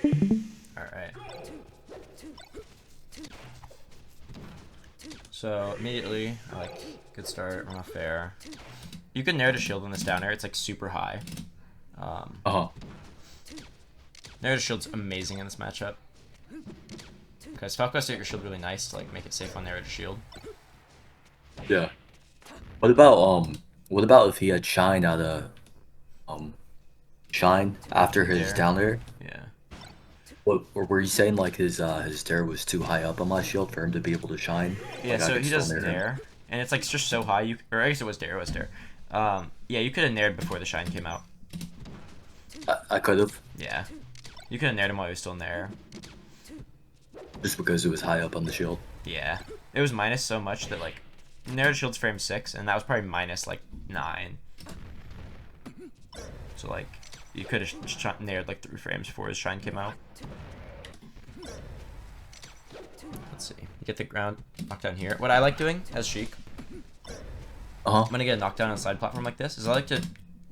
Alright. So, immediately, good start, run off fair. You can narrow to shield on this down air, it's like super high. Uh-huh. Narrow to shield's amazing in this matchup. Because Falco has to get your shield really nice to like make it safe on narrow to shield. Yeah. What about if he had Shine out of Shine after his Dare. down air? Yeah. What, or were you saying like his dare was too high up on my shield for him to be able to shine? Yeah, Like I so could he still does nair him. nair, and it's like just so high, or I guess it was dare, Yeah, you could have naired before the shine came out. I could have, Yeah. You could have naired him while he was still in the air. just because it was high up on the shield. Yeah. It was minus so much that like narrowed shield's frame 6, and that was probably minus like 9. So like you could have naired like 3 frames before his shine came out. Let's see. You get the ground knockdown here. What I like doing as Sheik, Uh-huh. I'm gonna get a knockdown on a side platform like this, is I like to,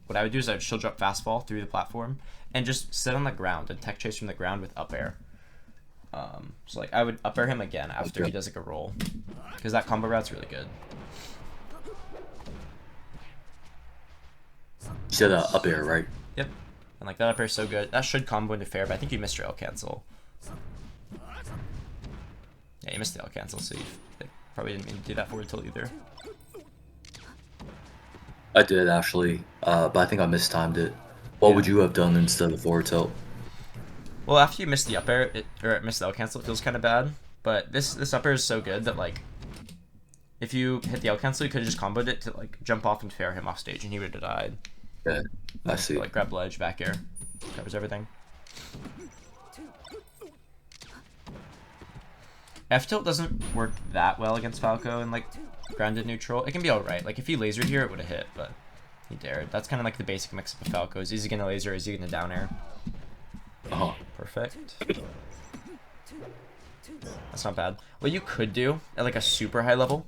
what I would do is I would shield drop fast fall through the platform and just sit on the ground and tech chase from the ground with up air. So like I would up air him again after he does like a roll, because that combo route's really good. You said up air, right? Yep. And like that up air is so good. That should combo into fair, but I think you missed your L cancel. Yeah, you missed the L cancel, so you like, probably didn't mean to do that forward tilt either. I did actually, but I think I mistimed it. What would you have done instead of forward tilt? Well, after you miss the up air, or miss the L cancel, it feels kind of bad. But this up air is so good that like, if you hit the L cancel, you could have just comboed it to like jump off and fair him off stage, and he would have died. Yeah, I see. So, like grab ledge, back air, covers everything. F tilt doesn't work that well against Falco and like grounded neutral. It can be alright. Like if he lasered here, it would have hit, but he dared. That's kind of like the basic mix of Falco. Is he gonna laser? Is he gonna down air? Uh-huh. Perfect. That's not bad. What you could do at like a super high level,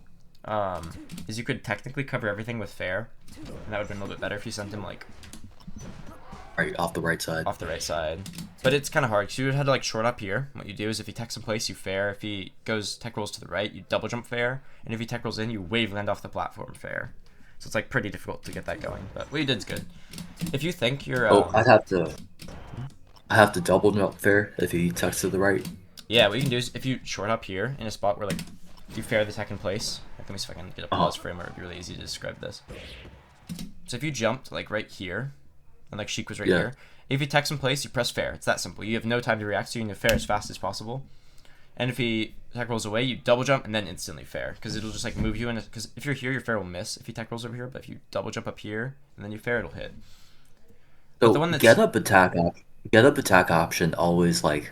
is you could technically cover everything with fair, and that would have been a little bit better if you sent him like Right, off the right side. off the right side. But it's kind of hard because you would have to like short up here. What you do is if he techs in place, you fair. If he goes tech rolls to the right, you double jump fair. And if he tech rolls in, you wave land off the platform fair. So it's like pretty difficult to get that going. But what you did is good. If you think you're Oh, I have to double jump fair if he tucks to the right. yeah, what you can do is if you short up here in a spot where like you fair the tech in place. Like, let me see if I can get a pause frame where it'd be really easy to describe this. So if you jumped like right here, and like Sheik was right here, if he techs in place, you press fair. It's that simple. You have no time to react, so you can fair as fast as possible. And if he tech rolls away, you double jump and then instantly fair, because it'll just like move you in. Because if you're here, your fair will miss if he tech rolls over here. But if you double jump up here and then you fair, it'll hit. So The one that's get up attack option always like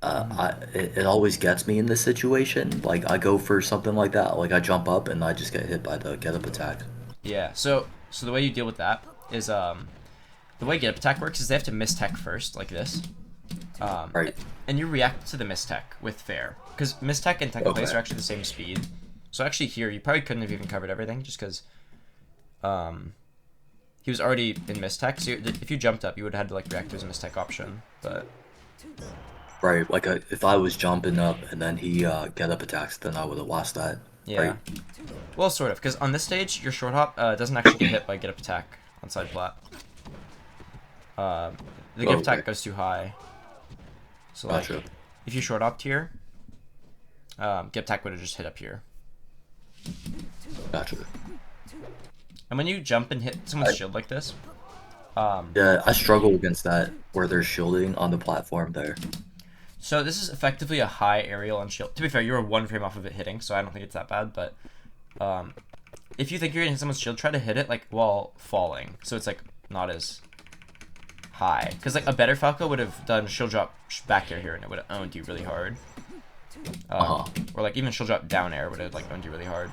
it always gets me in this situation. Like I go for something like that, like I jump up and I just get hit by the get up attack. yeah. So the way you deal with that is the way get up attack works is they have to miss tech first, like this. Right. And you react to the miss tech with fair, because miss tech and tech in place are actually the same speed. So actually here you probably couldn't have even covered everything just because he was already in miss tech. So if you jumped up, you would have had to like react to his miss tech option. But Right, like if I was jumping up and then he get up attacks, then I would have lost that. yeah, Right. well, sort of, because on this stage your short hop doesn't actually get hit by get up attack on side plat. The get up attack goes too high. So like, Gotcha. if you short opt here, get attack would have just hit up here. Gotcha. And when you jump and hit someone's shield like this, Yeah, I struggle against that where they're shielding on the platform there. so this is effectively a high aerial on shield. To be fair, you were 1 frame off of it hitting, so I don't think it's that bad. But if you think you're gonna hit someone's shield, try to hit it like while falling, so it's like not as high. Because like a better Falco would have done shield drop back air here, and it would have owned you really hard. Or like even shield drop down air would have like owned you really hard.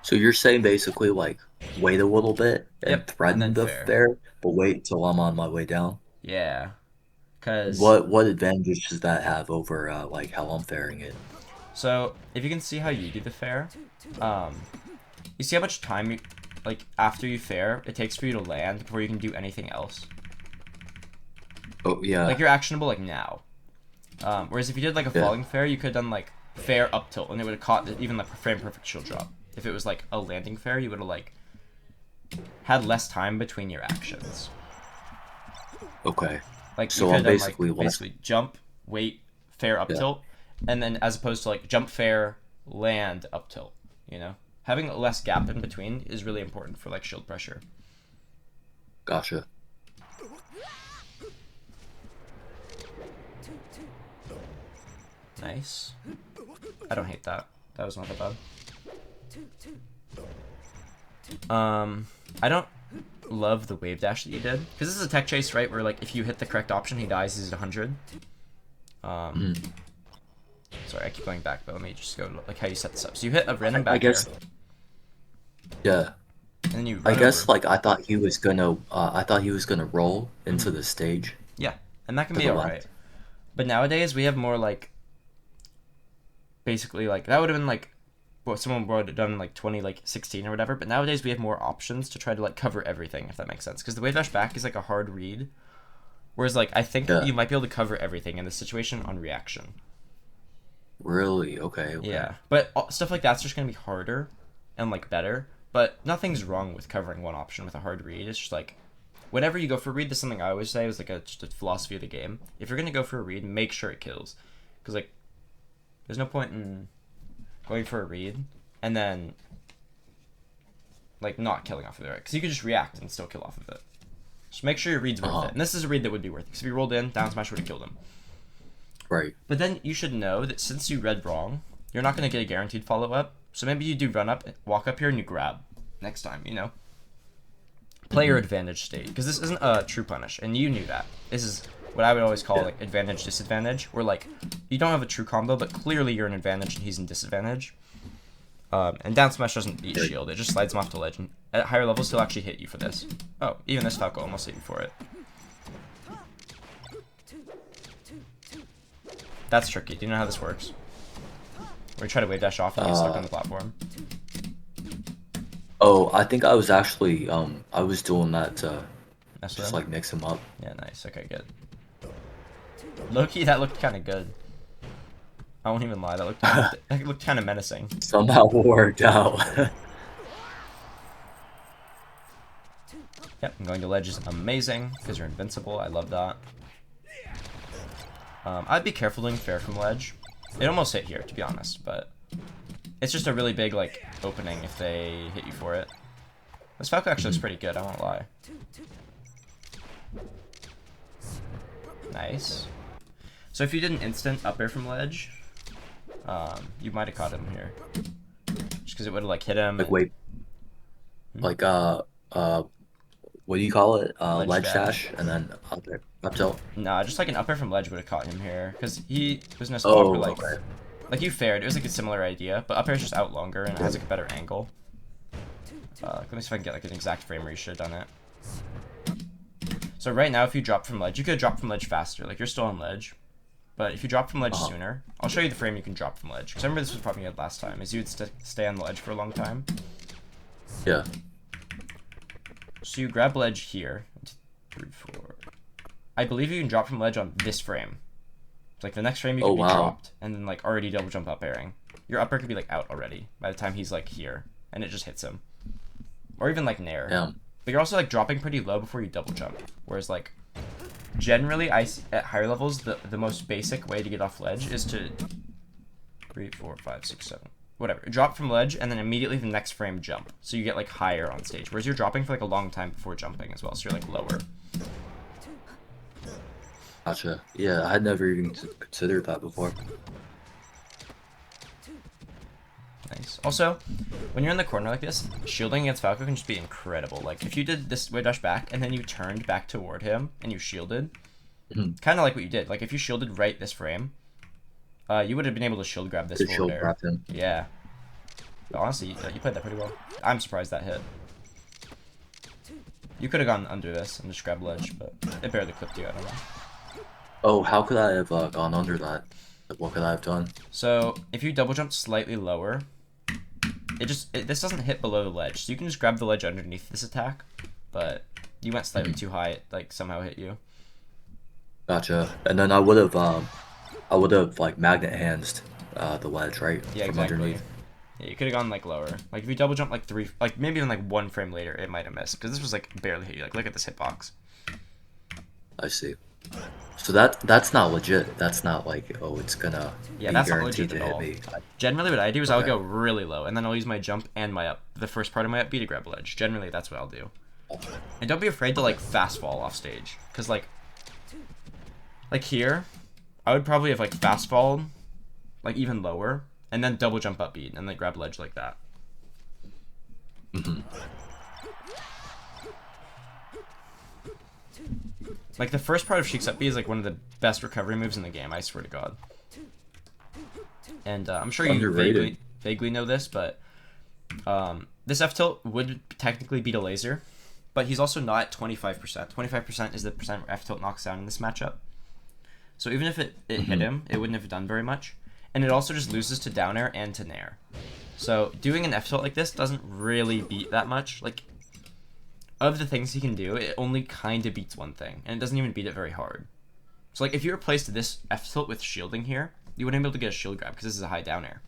So you're saying basically like wait a little bit and threaten and then the fair. fair, but wait till I'm on my way down. Yeah, because What advantage does that have over like how I'm fairing it? so if you can see how you do the fair, you see how much time you like after you fair it takes for you to land before you can do anything else. Oh yeah. Like you're actionable like now. Whereas if you did like a Yeah. falling fair, you could have done like fair up tilt, and it would have caught even like frame perfect shield drop. If it was like a landing fair, you would have like had less time between your actions. Okay. Like you So could I'm have done like basically less. basically jump, wait, fair up Yeah. tilt, and then as opposed to like jump fair, land up tilt. You know, having less gap in between is really important for like shield pressure. Gotcha. Nice. I don't hate that. That was not that bad. I don't love the wave dash that you did because this is a tech chase, right? Where like if you hit the correct option, he dies. He's at 100. Sorry, I keep going back, but let me just go to, like how you set this up. So you hit a random back I guess. here, Yeah. and then you I run guess over. like I thought he was gonna roll into the stage Yeah, and that can to be the alright. left. But nowadays we have more like basically like that would have been like what someone would have done in like 2016 or whatever. But nowadays we have more options to try to like cover everything, if that makes sense. Because the wave dash back is like a hard read, whereas like I think Yeah. you might be able to cover everything in this situation on reaction. Really? Okay. Okay. Yeah, but stuff like that's just gonna be harder and like better. But nothing's wrong with covering one option with a hard read. It's just like whenever you go for a read, this is something I always say is like just a philosophy of the game. If you're gonna go for a read, make sure it kills, because like there's no point in going for a read and then like not killing off of it, right? Because you could just react and still kill off of it. Just make sure your read's worth it. And this is a read that would be worth it. Because if you rolled in, down smash would have killed him. Right. But then you should know that since you read wrong, you're not going to get a guaranteed follow-up. So maybe you do run up, walk up here, and you grab next time, you know? Play your advantage state. Because this isn't a true punish, and you knew that. This is what I would always call like advantage, disadvantage, where like you don't have a true combo, but clearly you're in advantage and he's in disadvantage. And down smash doesn't beat shield, it just slides him off the ledge. And at higher levels, he'll actually hit you for this. Oh, even this Falco almost hit you for it. That's tricky. Do you know how this works? Where you try to wave dash off and get stuck on the platform. Oh, I think I was actually I was doing that to Mess with just him? like mix him up. Yeah, nice. Okay, good. Low-key, that looked kind of good. I won't even lie. That looked kind of menacing. Somehow worked out. Yep, going to ledge is amazing because you're invincible. I love that. I'd be careful doing fair from ledge. It almost hit here, to be honest, but it's just a really big like opening if they hit you for it. This Falco actually looks pretty good. I won't lie. Nice. So if you did an instant up air from ledge, you might have caught him here, just because it would have like hit him. Like wait, like what do you call it? Ledge dash. dash, and then up tilt. Nah, just like an up air from ledge would have caught him here, because he was in a spot where like, Okay. like you fared. It was like a similar idea, but up air is just out longer and it has like a better angle. Let me see if I can get like an exact frame where you should have done it. So right now, if you drop from ledge, you could drop from ledge faster. Like you're still on ledge, but if you drop from ledge sooner, I'll show you the frame you can drop from ledge. Because I remember this was the problem you had last time, is you would stay on the ledge for a long time. Yeah. So you grab ledge here. 3, 4. I believe you can drop from ledge on this frame. It's like the next frame you can be dropped, and then like already double jump up airing. Your up air could be like out already by the time he's like here, and it just hits him. Or even like nair. Yeah. But you're also like dropping pretty low before you double jump. Whereas like generally I see at higher levels the most basic way to get off ledge is to 3, 4, 5, 6, 7. Whatever. Drop from ledge and then immediately the next frame jump. So you get like higher on stage. Whereas you're dropping for like a long time before jumping as well. So you're like lower. Gotcha. Yeah, I had never even considered that before. Nice. Also, when you're in the corner like this, shielding against Falco can just be incredible. Like if you did this wave dash back and then you turned back toward him and you shielded, kind of like what you did. Like if you shielded right this frame, you would have been able to shield grab this forward air. Grab him. Yeah. But honestly, you played that pretty well. I'm surprised that hit. You could have gone under this and just grabbed ledge, but it barely clipped you. I don't know. Oh, how could I have gone under that? Like, what could I have done? So if you double jump slightly lower, this doesn't hit below the ledge, so you can just grab the ledge underneath this attack. But you went slightly too high; it like somehow hit you. Gotcha. And then I would have like magnet hands the wedge, right? Yeah, From exactly. underneath. Yeah, you could have gone like lower. Like if you double jump like three, like maybe even like one frame later, it might have missed because this was like barely hit you. Like look at this hitbox. I see. So that's not legit. That's not like, oh, it's gonna Yeah, be that's not guaranteed legit to at hit all. me. Generally, what I do is I'll Okay. go really low, and then I'll use my jump and my up. The first part of my up B to grab a ledge. Generally, that's what I'll do. And don't be afraid to like Okay. fast fall off stage, because like here, I would probably have like fast fall, like even lower, and then double jump up B, and then grab a ledge like that. Hmm. Like the first part of Sheik's up B is like one of the best recovery moves in the game. I swear to God. And I'm sure you Underrated. vaguely know this, but this F tilt would technically beat a laser, but he's also not at 25%. 25% is the percent F tilt knocks down in this matchup. So even if it hit Hmm. him, it wouldn't have done very much. And it also just loses to down air and to nair. So doing an F tilt like this doesn't really beat that much. Like, of the things he can do, it only kind of beats one thing, and it doesn't even beat it very hard. So like if you replaced this F tilt with shielding here, you wouldn't be able to get a shield grab because this is a high down air.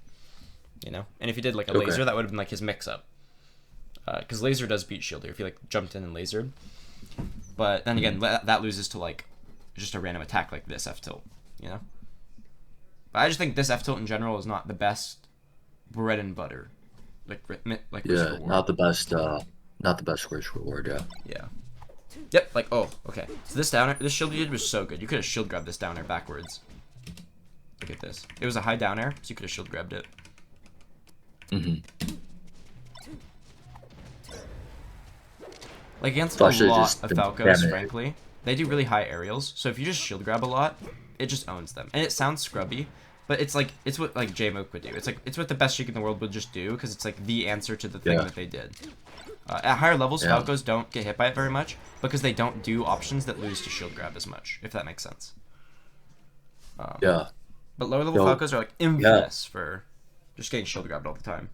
You know? And if you did like a Okay. laser, that would have been like his mix up. Because laser does beat shield here if you like jumped in and lasered. But then again, that loses to like just a random attack like this F tilt, you know? But I just think this F tilt in general is not the best bread and butter, like risk Yeah, reward. not the best risk reward. Yeah. Yeah. Yep. Like oh, okay. So this downer, this shield you did was so good. You could have shield grabbed this downer backwards. Look at this. It was a high downer, so you could have shield grabbed it. Hmm. Like against So a I should have lot just of been Falcos, spamming it. frankly, they do really high aerials. So if you just shield grab a lot, it just owns them. And it sounds scrubby, but it's what like J-Moke would do. It's what the best Sheik in the world would just do because it's like the answer to the thing Yeah. that they did. At higher levels, Yeah. Falcos don't get hit by it very much because they don't do options that lose to shield grab as much, if that makes sense. Yeah. But lower level Yo, Falcos are like yeah. infamous for just getting shield grabbed all the time.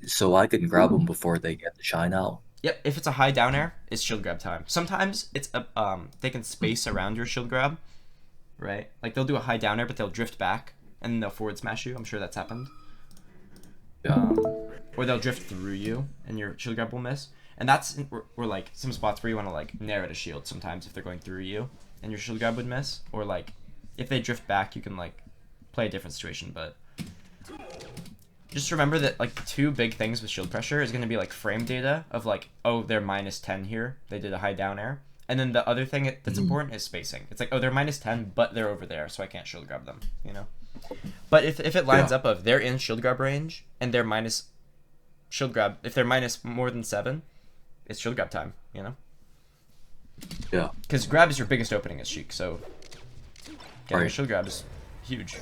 So I can grab them before they get the shine out. Yep, if it's a high down air, it's shield grab time. Sometimes it's a they can space around your shield grab, right? Like they'll do a high down air, but they'll drift back and then they'll forward smash you. I'm sure that's happened. Yeah. Or they'll drift through you and your shield grab will miss. And that's where like some spots where you want to like narrow to shield sometimes if they're going through you and your shield grab would miss. Or like if they drift back, you can like play a different situation. But just remember that like the two big things with shield pressure is going to be like frame data of like, oh, they're minus 10 here. They did a high down air. And then the other thing that's important is spacing. It's like, oh, they're minus 10, but they're over there, so I can't shield grab them, you know? But if it lines Yeah. up of they're in shield grab range and they're minus shield grab, if they're minus more than 7, it's shield grab time, you know? Yeah. Because grab is your biggest opening as Sheik, so getting a Right. shield grab is huge.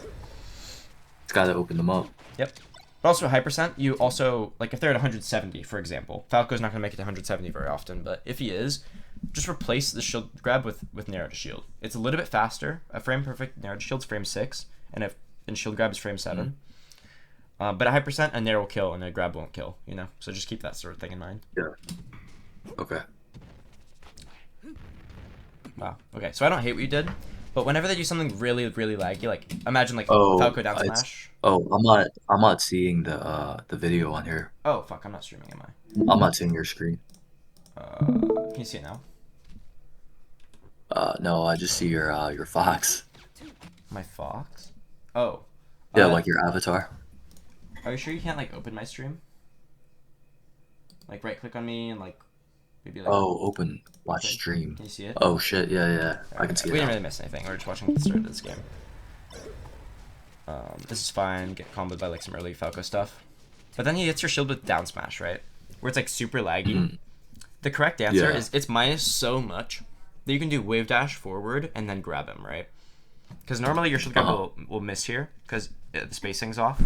It's got to open them up. Yep. But also, high percent, you also, like, if they're at 170, for example, Falco's not going to make it to 170 very often, but if he is, just replace the shield grab with narrow to shield. It's a little bit faster. A frame perfect narrow to shield's frame 6, and shield grab is frame 7. But at high percent, a narrow will kill and a grab won't kill, you know? So just keep that sort of thing in mind. Yeah. Okay. Wow. Okay, so I don't hate what you did, but whenever they do something really, really laggy, like, imagine, like, Oh, Falco down it's smash. oh, I'm not seeing the video on here. Oh, fuck, I'm not streaming, am I'm not seeing your screen. I? Can you see it now? No, I just see your fox. My Fox? Oh. Yeah, like your avatar. Are you sure you can't like open my stream? Like right click on me and like maybe like Oh, open watch okay. stream. Can you see it? Oh shit, yeah. I can see We it didn't now. really miss anything. We're just watching the start of this game. This is fine. Get comboed by like some early Falco stuff. But then he hits your shield with down smash, right? Where it's like super laggy. Mhm. The correct answer Yeah. is it's minus so much that you can do wave dash forward and then grab him, right? Because normally your shield grab will miss here because the spacing's off.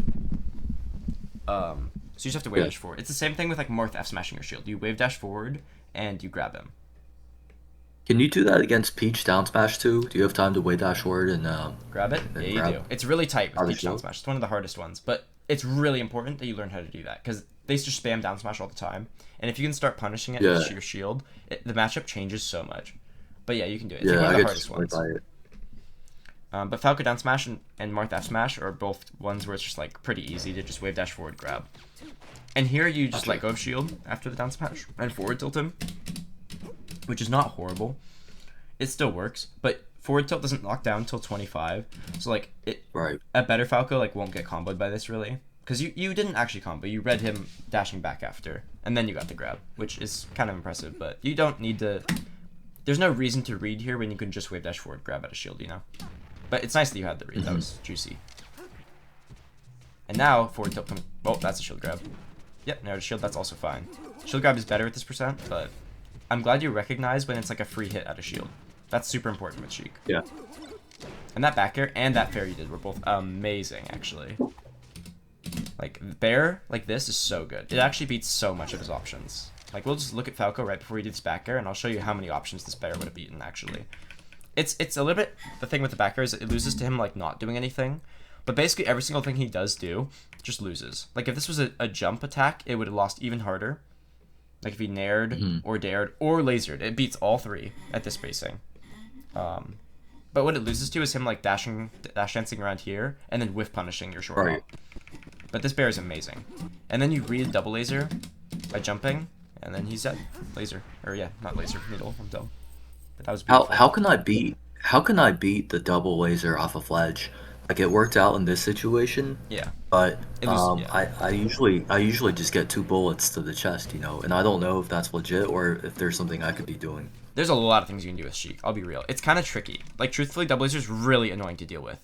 So you just have to wave dash forward. It's the same thing with like Morph F smashing your shield. You wave dash forward and you grab him. Can you do that against Peach down smash too? Do you have time to wait dash forward and Grab it? then Yeah, you grab do. It's really tight with other Peach down shield? smash. It's one of the hardest ones, but it's really important that you learn how to do that because they just spam down smash all the time. And if you can start punishing it Yeah. with your shield, the matchup changes so much. But yeah, you can do it. It's like Yeah, one I of the get hardest destroyed ones. by it. But Falco down smash and Marth F smash are both ones where it's just like pretty easy to just wave dash forward grab. And here you just let go of shield after the down smash and forward tilt him, which is not horrible. It still works, but forward tilt doesn't knock down until 25. So like Right. a better Falco like won't get comboed by this really. Because you didn't actually combo. You read him dashing back after, and then you got the grab, which is kind of impressive. But you don't need to. There's no reason to read here when you can just wave dash forward, grab at a shield, you know. But it's nice that you had the read. That was juicy. And now forward tilt. Oh, that's a shield grab. Yep, no shield. That's also fine. Shield grab is better at this percent, but I'm glad you recognize when it's like a free hit at a shield. That's super important with Sheik. Yeah. And that back air and that fair you did were both amazing, actually. Like, Bear, like this, is so good. It actually beats so much of his options. Like, we'll just look at Falco right before he did this back air, and I'll show you how many options this Bear would have beaten, actually. It's a little bit... The thing with the back air is it loses to him, like, not doing anything. But basically, every single thing he does do just loses. Like, if this was a jump attack, it would have lost even harder. Like, if he nared, or dared, or lasered. It beats all three at this spacing. But what it loses to is him, like, dash dancing around here, and then whiff punishing your short hop. But this Bear is amazing. And then you read double laser by jumping, and then he's dead. Laser. Or yeah, not laser, needle. I'm dumb. But that was beautiful. How can I beat the double laser off a fledge? Like it worked out in this situation. Yeah. But It was, yeah. I usually just get 2 bullets to the chest, you know, and I don't know if that's legit or if there's something I could be doing. There's a lot of things you can do with Sheik. I'll be real. It's kind of tricky. Like, truthfully, double laser is really annoying to deal with.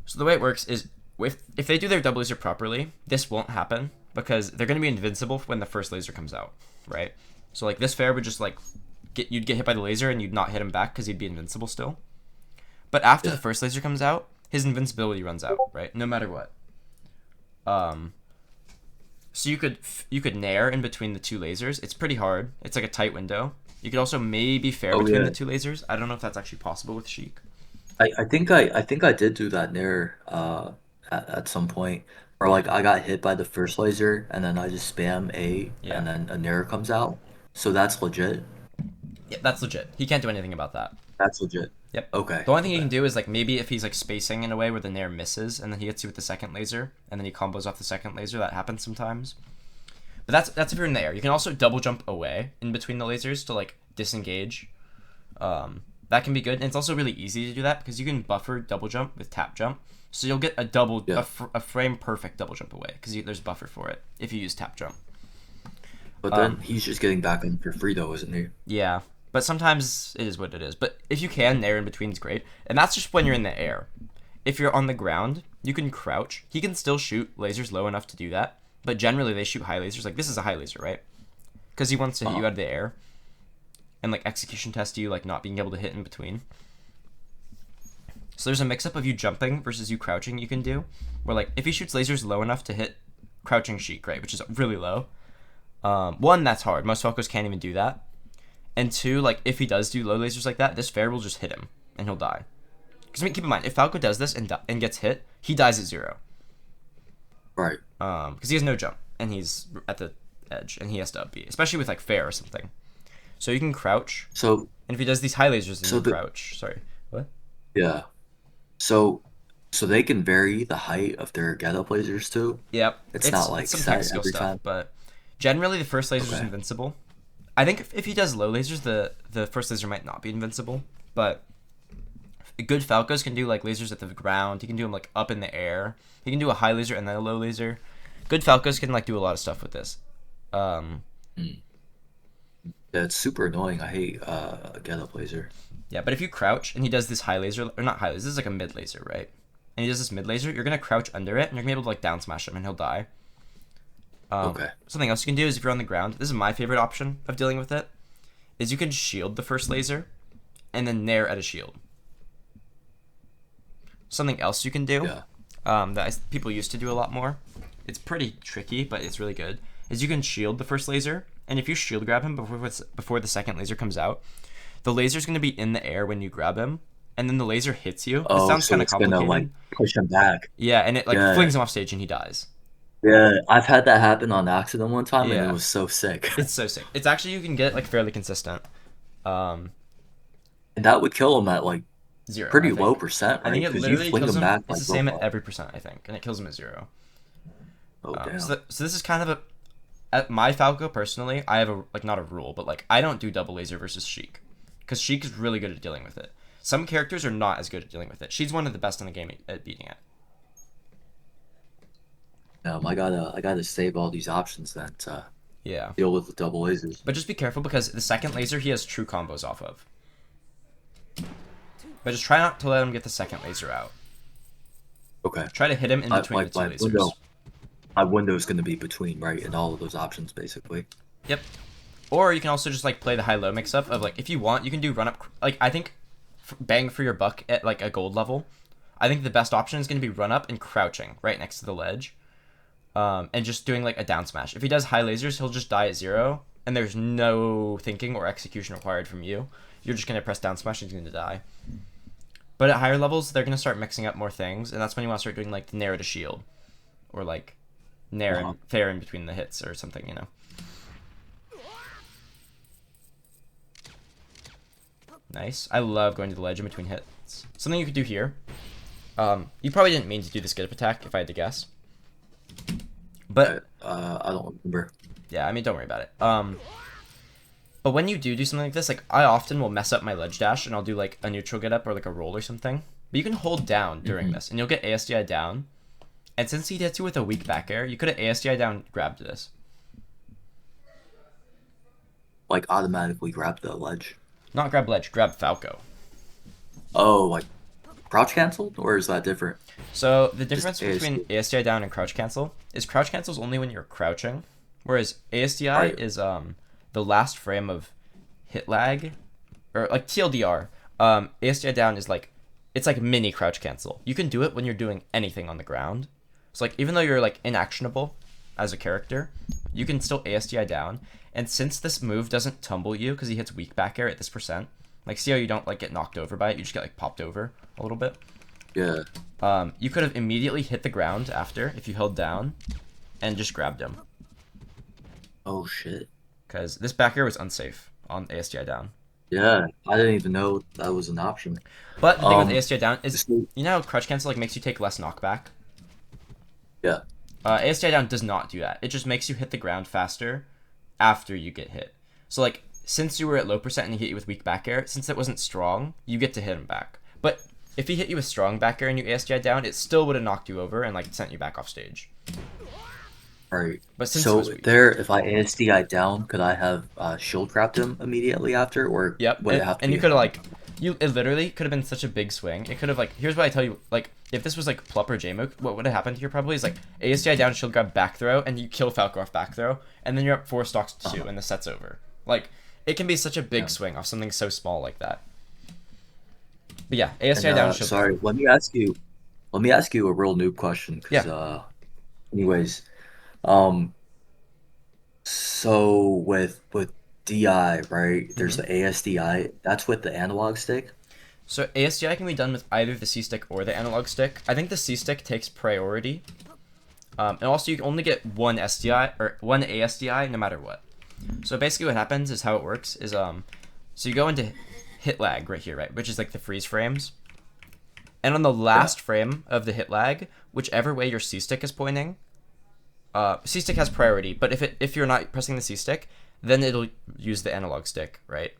So the way it works is, if they do their double laser properly, this won't happen because they're going to be invincible when the first laser comes out, right? So like this fair would just like you'd get hit by the laser and you'd not hit him back because he'd be invincible still. But after the first laser comes out, his invincibility runs out, right? No matter what. So you could nair in between the two lasers. It's pretty hard. It's like a tight window. You could also maybe fair between the two lasers. I don't know if that's actually possible with Sheik. I think I did do that near at some point, or like I got hit by the first laser and then I just spam A Yeah. and then a nair comes out. So that's legit. Yeah, that's legit. He can't do anything about that. That's legit. Yep. Okay. The only thing you can do is like maybe if he's like spacing in a way where the nair misses and then he hits you with the second laser and then he combos off the second laser. That happens sometimes. But that's if you're in the air. You can also double jump away in between the lasers to like disengage. That can be good, and it's also really easy to do that because you can buffer double jump with tap jump. So you'll get a frame perfect double jump away because there's buffer for it if you use tap jump. But then he's just getting back in for free though, isn't he? Yeah, but sometimes it is what it is. But if you can, nair in between is great, and that's just when you're in the air. If you're on the ground, you can crouch. He can still shoot lasers low enough to do that, but generally they shoot high lasers. Like this is a high laser, right? Because he wants to hit you out of the air. And like execution test you, like not being able to hit in between. So there's a mix-up of you jumping versus you crouching you can do. Where like if he shoots lasers low enough to hit crouching Sheik, right, which is really low. One, that's hard. Most Falcos can't even do that. And two, like if he does do low lasers like that, this fair will just hit him and he'll die. Because I mean, keep in mind, if Falco does this and gets hit, he dies at 0. Right. Because he has no jump and he's at the edge and he has to up B, especially with like fair or something. So you can crouch. So and if he does these high lasers, then you crouch. Sorry. What? Yeah. So they can vary the height of their get-up lasers too? Yep. It's not like some set tech skill every stuff, time? but generally the first laser is invincible. I think if he does low lasers, the first laser might not be invincible, but good Falcos can do like lasers at the ground. He can do them like up in the air. He can do a high laser and then a low laser. Good Falcos can like do a lot of stuff with this. Yeah, it's super annoying. I hate a get-up laser. Yeah, but if you crouch and he does this high laser, or not high laser, this is like a mid laser, right? And he does this mid laser, you're gonna crouch under it and you're gonna be able to like down smash him and he'll die. Okay. Something else you can do is if you're on the ground, this is my favorite option of dealing with it, is you can shield the first laser and then nair at a shield. Something else you can do that people used to do a lot more, it's pretty tricky, but it's really good, is you can shield the first laser, and if you shield grab him before the second laser comes out, the laser's going to be in the air when you grab him, and then the laser hits you. Oh, it sounds so kind of it's gonna complicated. like push him back. Yeah, and it like Yeah. flings him off stage and he dies. Yeah, I've had that happen on accident one time and Yeah. it was so sick. It's so sick. It's actually, you can get it like fairly consistent. Um, And that would kill him at like 0, I pretty low think. percent, I think right? it Because you literally fling kills him him. back It's like the real same at far. every percent, I think, and it kills him at 0. Oh damn. So this is kind of a at my Falco personally. I have a like not a rule, but like I don't do double laser versus Sheik because Sheik is really good at dealing with it. Some characters are not as good at dealing with it. She's one of the best in the game at beating it. I gotta save all these options then to Yeah, deal with the double lasers. but just be careful because the second laser he has true combos off of. But just try not to let him get the second laser out. Okay. Try to hit him in between My the two my lasers. window my window is gonna be between, right, in all of those options basically. Yep. Or you can also just like play the high-low mix-up of like if you want, you can do run-up. Like I think bang for your buck at like a gold level. I think the best option is going to be run up and crouching right next to the ledge, and just doing like a down smash. If he does high lasers, he'll just die at 0, and there's no thinking or execution required from you. You're just going to press down smash and he's going to die. But at higher levels, they're going to start mixing up more things, and that's when you want to start doing like the Nair to shield, or like Nair Uh-huh. and fair in between the hits or something, you know. Nice. I love going to the ledge in between hits. Something you could do here. You probably didn't mean to do this get up attack, if I had to guess. But I don't remember. yeah, I mean, don't worry about it. But when you do something like this, like I often will mess up my ledge dash and I'll do like a neutral get up or like a roll or something. But you can hold down during this, and you'll get ASDI down. And since he hits you with a weak back air, you could have ASDI down grabbed this. Like automatically grab the ledge. Not grab ledge, grab Falco. Oh, like crouch canceled, or is that different? So the Just difference ASD. between ASDI down and crouch cancel is crouch cancel is only when you're crouching, whereas ASDI Right. is the last frame of hit lag, or like TLDR. ASDI down is like it's like mini crouch cancel. You can do it when you're doing anything on the ground. So like even though you're like inactionable as a character, you can still ASDI down. And since this move doesn't tumble you because he hits weak back air at this percent, like see how you don't like get knocked over by it, you just get like popped over a little bit. Yeah. You could have immediately hit the ground after if you held down and just grabbed him. Oh shit. Because this back air was unsafe on ASDI down. Yeah, I didn't even know that was an option. But the thing with Um, ASDI down is, so- you know how crouch cancel like makes you take less knockback? yeah. ASDI down does not do that. It just makes you hit the ground faster after you get hit. So like, since you were at low percent and he hit you with weak back air, since it wasn't strong, you get to hit him back. But if he hit you with strong back air and you ASDI down, it still would have knocked you over and like sent you back off stage. Right. But since it So was weak. there, if I ASDI down, could I have shield trapped him immediately after, or Yep, would it have to and be you could have like, it literally could have been such a big swing. It could have like, here's what I tell you, like, if this was like Plup or Jmoke, what would have happened here probably is like ASDI down, shield grab, back throw, and you kill Falco off back throw, and then you're up 4 stocks to 2, and the set's over. Like, it can be such a big Yeah. swing off something so small like that. But yeah, And, ASDI down, shield. sorry, let me ask you a real noob question, because anyways, um, so with DI, right? There's Mm-hmm. the ASDI. That's with the analog stick. So ASDI can be done with either the C stick or the analog stick. I think the C stick takes priority. And also you can only get one SDI or one ASDI no matter what. So basically what happens is how it works is so you go into hit lag right here, right, which is like the freeze frames. And on the last frame of the hit lag, whichever way your C stick is pointing, C stick has priority, but if you're not pressing the C stick, then it'll use the analog stick, right?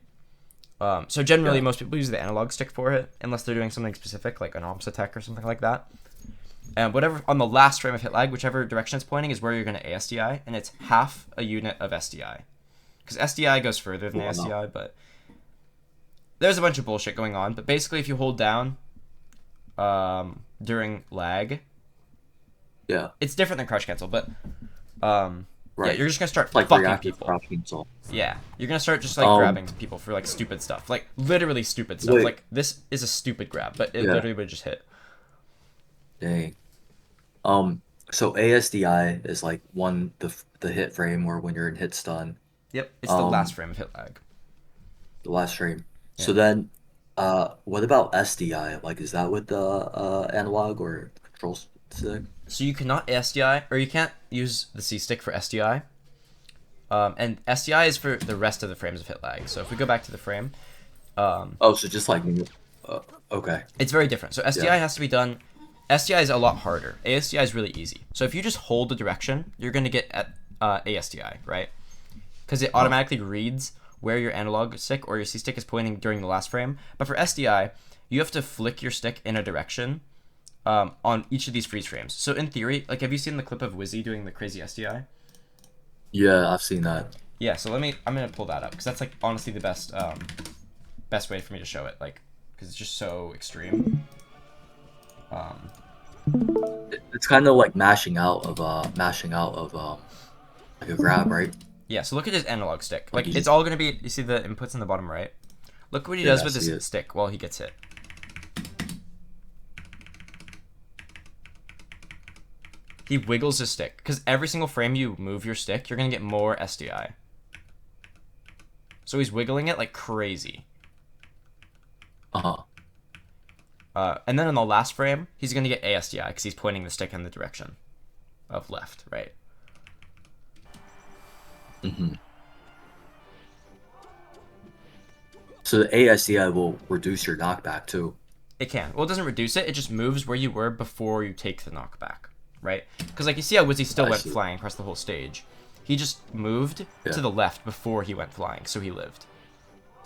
So generally, Yeah. most people use the analog stick for it, unless they're doing something specific, like an ops attack or something like that. And whatever on the last frame of hit lag, whichever direction it's pointing is where you're going to ASDI, and it's half a unit of SDI, because SDI goes further than Oh, wow. ASDI. But there's a bunch of bullshit going on. But basically, if you hold down during lag, Yeah. it's different than crouch cancel, but yeah, Right. you're just gonna start Like fucking reactive people. crouch cancel. Yeah, you're gonna start just like Um, grabbing people for like stupid stuff, like literally stupid stuff. Wait. Like this is a stupid grab, but it Yeah. literally would just hit. Dang. So ASDI is like the hit frame, or when you're in hit stun, Yep, it's the um, last frame of hit lag. the last frame. So Yeah. then, what about SDI? Like, is that with the analog or control stick? So you cannot SDI, or you can't use the C stick for SDI. And SDI is for the rest of the frames of hit lag. So if we go back to the frame, Oh, so just like okay. it's very different. So SDI Yeah. has to be done. SDI is a lot harder. ASDI is really easy. So if you just hold the direction, you're going to get ASDI, right? Because it automatically reads where your analog stick or your C stick is pointing during the last frame. But for SDI, you have to flick your stick in a direction on each of these freeze frames. So in theory, like, have you seen the clip of Wizzy doing the crazy SDI? Yeah, I've seen that. Yeah, so I'm gonna pull that up because that's like honestly the best way for me to show it, like, because it's just so extreme. It's kind of like mashing out of like a grab, right? Yeah, so look at his analog stick. Like Like, you it's just, all gonna be, you see the inputs in the bottom right? Look what he yeah, does I with see his it. stick while he gets hit. He wiggles his stick because every single frame you move your stick, you're gonna get more SDI. So he's wiggling it like crazy. Uh-huh. And then in the last frame, he's gonna get ASDI because he's pointing the stick in the direction of left, right? Mm-hmm. So the ASDI will reduce your knockback too. It can. Well, it doesn't reduce it. It just moves where you were before you take the knockback, right? Because like you see how Wizzy still I went see. flying across the whole stage. He just moved Yeah, to the left before he went flying, so he lived.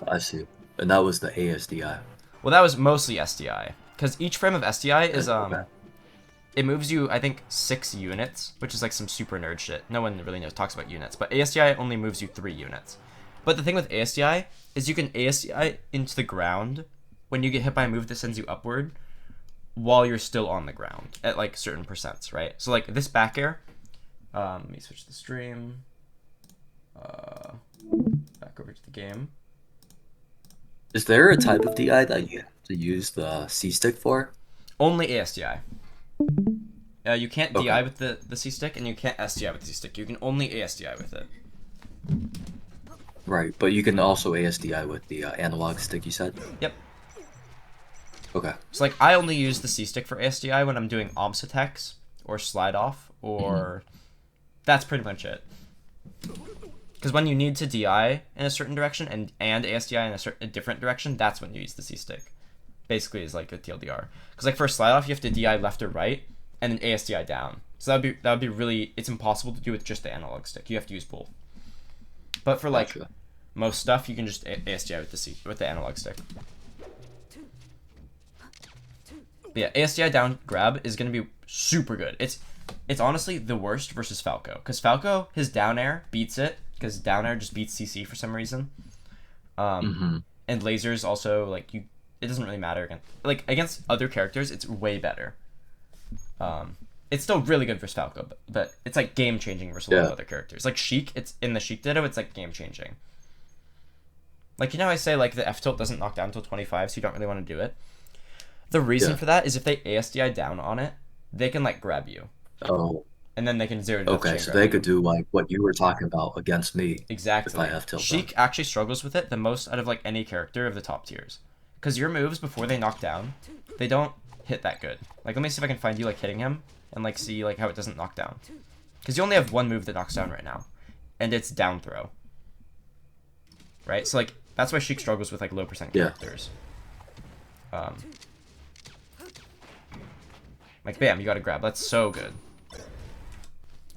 I see. And that was the ASDI. Well, that was mostly SDI because each frame of SDI is Okay. it moves you, I think, 6 units, which is like some super nerd shit. No one really talks about units, but ASDI only moves you 3 units. But the thing with ASDI is you can ASDI into the ground when you get hit by a move that sends you upward while you're still on the ground at like certain percents, right? So like this back air, let me switch the stream, back over to the game. Is there a type of DI that you have to use the C stick for? Only ASDI. You can't DI Okay. with the C stick, and you can't SDI with the C stick. You can only ASDI with it. Right, but you can also ASDI with the analog stick, you said? Yep. Okay. So like I only use the C stick for ASDI when I'm doing OMS attacks or slide off, or that's pretty much it. Because when you need to DI in a certain direction and ASDI in a different direction, that's when you use the C stick. Basically, is like a TLDR. Because like for slide off, you have to DI left or right, and then ASDI down. So that would be really, it's impossible to do with just the analog stick. You have to use both. But for like Gotcha. most stuff, you can just ASDI with the analog stick. But yeah, ASDI down grab is gonna be super good. It's honestly the worst versus Falco, because Falco, his down air beats it, because down air just beats CC for some reason. Mm-hmm. And lasers also, like, it doesn't really matter against other characters. It's way better. It's still really good versus Falco, but it's like game changing versus a lot of other characters. Like Sheik, it's in the Sheik Ditto, it's like game changing. Like, you know how I say like the F tilt doesn't knock down until 25, so you don't really want to do it. The reason for that is if they ASDI down on it, they can like grab you, Oh, and then they can zero to death okay. chain So grab they you. could do like what you were talking about against me if Exactly. I have tilt them. Sheik actually struggles with it the most out of like any character of the top tiers, because your moves before they knock down, they don't hit that good. Like, let me see if I can find you like hitting him and like see like how it doesn't knock down, because you only have one move that knocks down right now, and it's down throw. Right. So like that's why Sheik struggles with like low percent Yeah. characters. Like bam, you got to grab. That's so good.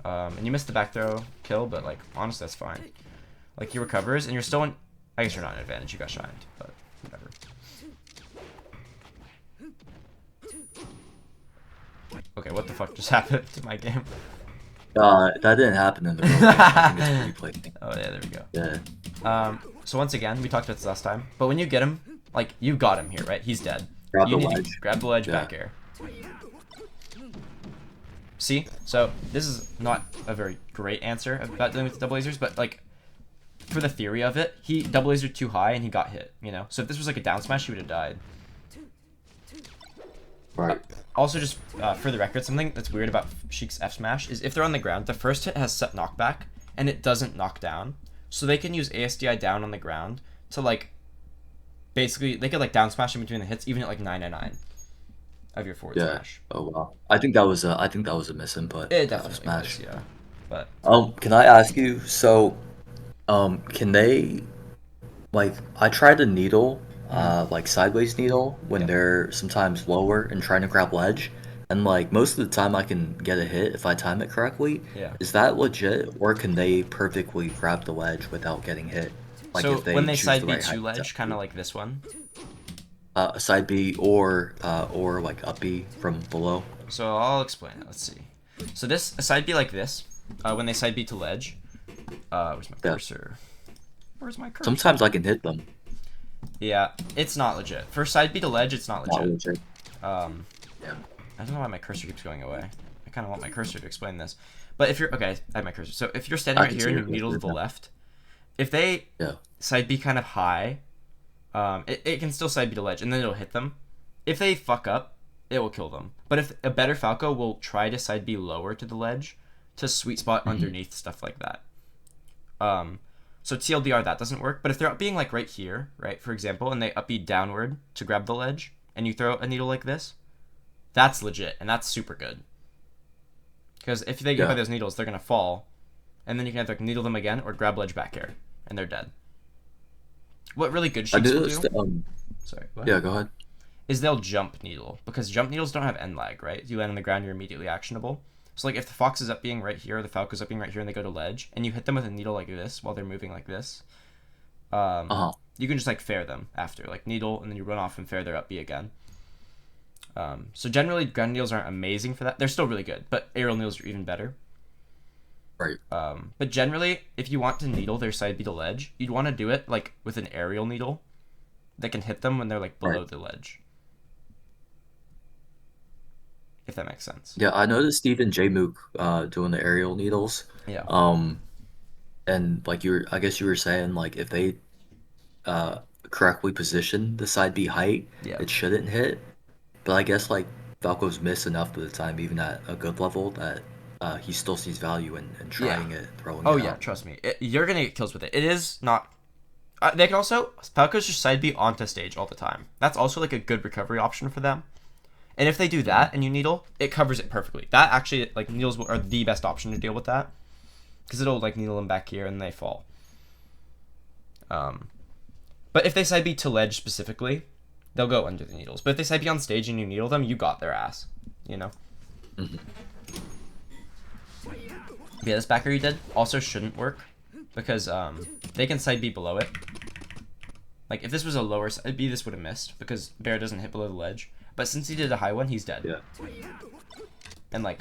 And you missed the back throw kill, but like honestly, that's fine. Like he recovers, and you're still in. I guess you're not in advantage. You got shined, but whatever. Okay, what the fuck just happened to my game? That didn't happen in the real game. I think it's replay thing. Oh yeah, there we go. Yeah. So once again, we talked about this last time, but when you get him, like you got him here, right? He's dead. Grab You the need to ledge. grab the ledge, Yeah. back air. See? So this is not a very great answer about dealing with the double lasers, but like for the theory of it, he double lasered too high and he got hit, you know? So if this was like a down smash, he would have died. Right. Also, just for the record, something that's weird about Sheik's F smash is if they're on the ground, the first hit has set knockback and it doesn't knock down. So they can use ASDI down on the ground to like basically they could like down smash in between the hits even at like 999 of your forward Yeah. smash. Oh wow. I think that was a misinput. It definitely Smash. was, yeah. But Can I ask you? So Can they like I try to needle, Hmm. like sideways needle when Yeah. they're sometimes lower and trying to grab ledge, and like most of the time I can get a hit if I time it correctly. Yeah. Is that legit, or can they perfectly grab the ledge without getting hit? Like if So when they they choose side the B right to height, ledge, kind of like this one. a side B or like up B from below. So I'll explain it. Let's see. So this a side B like this. When they side B to ledge. Where's my Yeah. cursor? Where's my cursor? Sometimes I can hit them. Yeah, it's not legit. For side B to ledge, it's not Not legit. legit. Um, Yeah. I don't know why my cursor keeps going away. I kind of want my cursor to explain this. But if you're okay, I have my cursor. So if you're standing I right can here see and your you needle to cursor. the Yeah. left, if they Yeah. side B kind of high, it can still side B to ledge, and then it'll hit them. If they fuck up, it will kill them. But if a better Falco will try to side B lower to the ledge, to sweet spot Mhm. underneath stuff like that. Um, so TLDR that doesn't work. But if they're being like right here, right, for example, and they up B downward to grab the ledge, and you throw a needle like this, that's legit, and that's super good. Because if they get by Yeah. those needles, they're gonna fall, and then you can either needle them again or grab ledge back air, and they're dead. What really good I Sheiks will noticed. do, sorry, what? Yeah. Go ahead. Is they'll jump needle, because jump needles don't have end lag, right? You land on the ground, you're immediately actionable. So like if the fox is up being right here, or the falco's up being right here, and they go to ledge, and you hit them with a needle like this while they're moving like this, Uh huh. you can just like fair them after, like needle, and then you run off and fair their up B again. So generally, ground needles aren't amazing for that. They're still really good, but aerial needles are even better. Right. But generally, if you want to needle their side B to ledge, you'd want to do it like with an aerial needle that can hit them when they're like Right. below the ledge. If that makes sense. Yeah, I noticed Stephen J. Mook doing the aerial needles. Yeah. Um, and like I guess you were saying like if they uh correctly position the side B height, Yeah. it shouldn't hit. But I guess like Falco's miss enough of the time, even at a good level, that he still sees value in Yeah. trying it, throwing Oh it yeah, out. trust me. You're gonna get kills with it. It is not. They can also Falcos just side B onto stage all the time. That's also like a good recovery option for them. And if they do Mhm. that and you needle, it covers it perfectly. That actually like needles are the best option to deal with that because it'll like needle them back here and they fall. Um, but if they side B to ledge specifically, they'll go under the needles. But if they side B on stage and you needle them, you got their ass. You know. Mhm. Yeah, this backer you did also shouldn't work because they can side B below it. Like if this was a lower side B, this would have missed because Bear doesn't hit below the ledge. But since he did a high one, he's dead. Yeah. And like,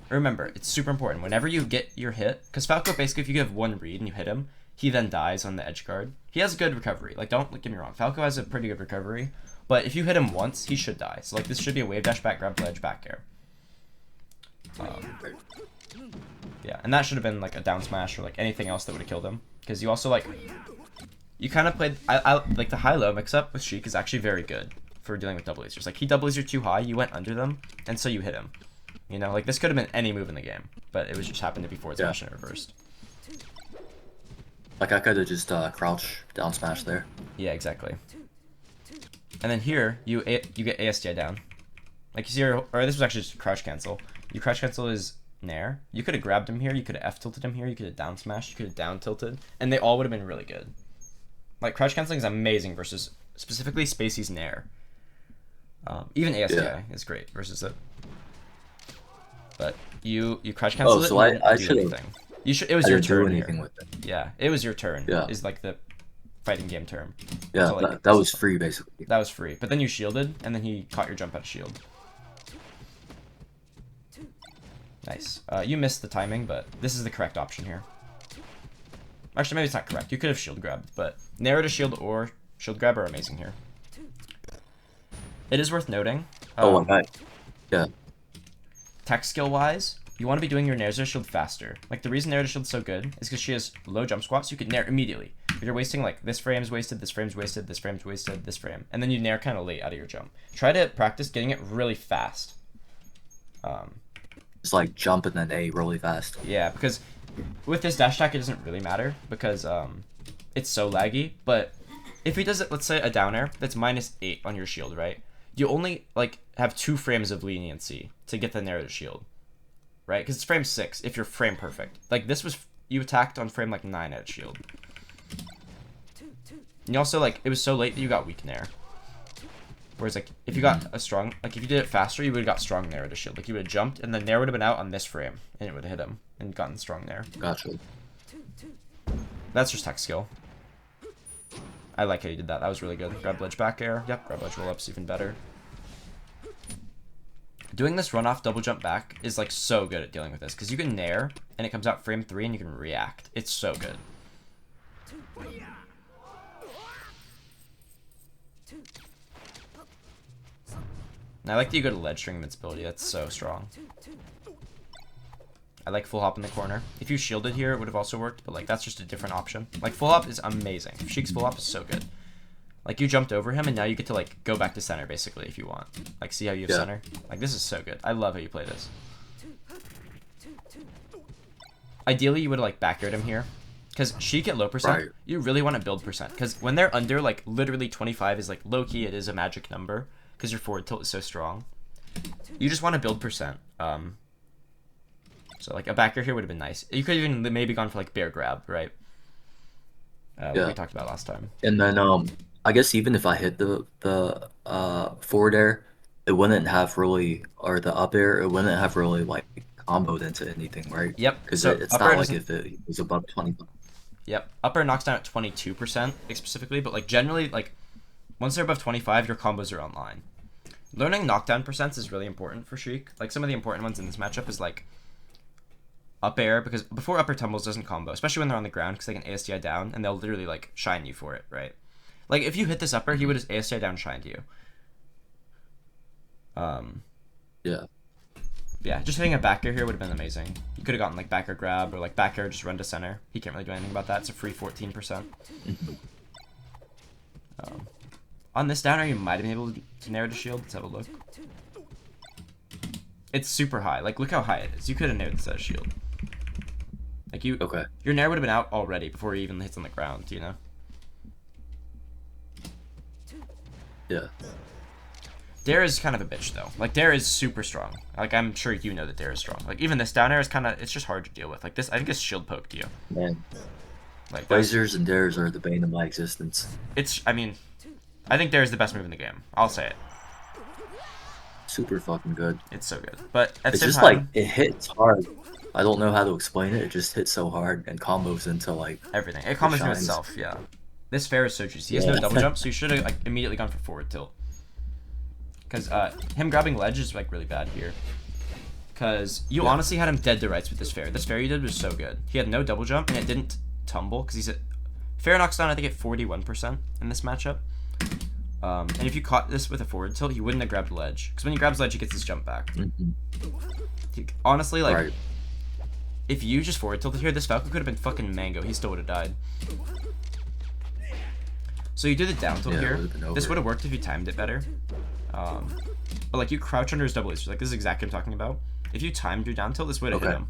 remember, it's super important whenever you get your hit, because Falco basically, if you give one read and you hit him, he then dies on the edge guard. He has good recovery. Like, don't get me wrong, Falco has a pretty good recovery, but if you hit him once, he should die. So like, this should be a wave dash back grab ledge back air. Yeah, and that should have been like a down smash or like anything else that would have killed him, because you also like, you kind of played. I like the high low mix up with Sheik is actually very good for dealing with double lasers. Like he double laser too high, you went under them, and so you hit him. You know, like this could have been any move in the game, but it was just happened to be forward smash and it reversed. Like I could have just crouch down smash there. Yeah, exactly. And then here you get ASTI down. Like you see, or this was actually just crouch cancel. You crouch cancel his nair. You could have grabbed him here. You could have F tilted him here. You could have down smashed. You could have down tilted, and they all would have been really good. Like crouch canceling is amazing versus specifically Spacey's nair. Even ASTI is great versus it. But you crouch cancel it. So And you I didn't do should have. anything. You should. It was I your didn't do turn anything here. with it. Yeah, it was your turn. Yeah. Is like the fighting game term. Yeah, So, like, that was free basically. that was free. But then you shielded, and then he caught your jump out of shield. Nice. You missed the timing, but this is the correct option here. Actually, maybe it's not correct. You could have shield grabbed, but narrow to shield or shield grab are amazing here. It is worth noting. Oh, okay. Yeah. Tech skill wise, you want to be doing your Nair to shield faster. Like the reason Nair to shield is so good is because she has low jump squats. So you could Nair immediately. If you're wasting like this frame's wasted, this frame's wasted, this frame's wasted, this frame, and then you Nair kind of late out of your jump. Try to practice getting it really fast. It's like jump and then A really fast. Yeah, because with this dash attack, it doesn't really matter because it's so laggy. But if he does it, let's say a down air that's -8 on your shield, right? You only like have 2 frames of leniency to get the narrow to shield, right? Because it's frame 6 if you're frame perfect. Like this was you attacked on frame like 9 at shield. And you also like it was so late that you got weak nair. Whereas like if you got a strong, like if you did it faster, you would have got strong nair at a shield. Like you would have jumped and the nair would have been out on this frame and it would have hit him and gotten strong nair. Gotcha. That's just tech skill. I like how you did that. That was really good. Grab ledge back air. Yep, grab ledge roll up's even better. Doing this run off double jump back is like so good at dealing with this because you can nair and it comes out frame 3 and you can react. It's so good. And I like that you go to ledge string invincibility. That's so strong. I like full hop in the corner. If you shielded here, it would have also worked, but like that's just a different option. Like full hop is amazing. Sheik's full hop is so good. Like you jumped over him and now you get to like go back to center basically if you want. Like see how you have center? Like this is so good. I love how you play this. Ideally you would have like back aired him here. Because Sheik at low percent, you really want to build percent. Because when they're under like literally 25 is like low key, it is a magic number. Because your forward tilt is so strong. You just want to build percent. So like a back air here would have been nice. You could even maybe gone for like bear grab, right? What we talked about last time. And then I guess even if I hit the forward air, it wouldn't have really, or the up air, it wouldn't have really like comboed into anything, right? Yep. Because so it's not like if it was above 20. Yep. Up air knocks down at 22% specifically, but like generally like once they're above 25, your combos are online. Learning knockdown percents is really important for Sheik. Like some of the important ones in this matchup is like up air, because before up air tumbles doesn't combo, especially when they're on the ground because they can ASDI down and they'll literally like shine you for it, right? Like if you hit this up air, he would just ASDI down shined you. Yeah, just hitting a back air here would have been amazing. You could have gotten like back air grab or like back air just run to center. He can't really do anything about that. It's a free 14%. On this downer, you might have been able to nair to shield. Let's have a look. It's super high. Like, look how high it is. You could have naired this at a shield. Like, your nair would have been out already before he even hits on the ground, you know? Yeah. Dair is kind of a bitch, though. Like, Dair is super strong. Like, I'm sure you know that Dair is strong. Like, even this down air is kind of, it's just hard to deal with. Like, this, I think it's shield poked you. Man. Like, Lasers and Dairs are the bane of my existence. It's, I mean, I think Dair is the best move in the game. I'll say it. Super fucking good. It's so good. But at it's the same just time, like, it hits hard. I don't know how to explain it. It just hits so hard and combos into like everything. It combos into itself, yeah. This fair is so juicy. He has no double jump, so you should have like immediately gone for forward tilt. Because him grabbing ledge is like really bad here. Because you honestly had him dead to rights with this fair. This fair you did was so good. He had no double jump and it didn't tumble because he's at fair knocks down I think at 41% in this matchup. And if you caught this with a forward tilt, he wouldn't have grabbed ledge. Because when he grabs ledge, he gets his jump back. Honestly, like, if you just forward tilted here, this Falco could have been fucking mango. He still would have died. So you do the down tilt here. This would have worked if you timed it better. But like you crouch under his double laser. Like this is exactly what I'm talking about. If you timed your down tilt, this would have hit him.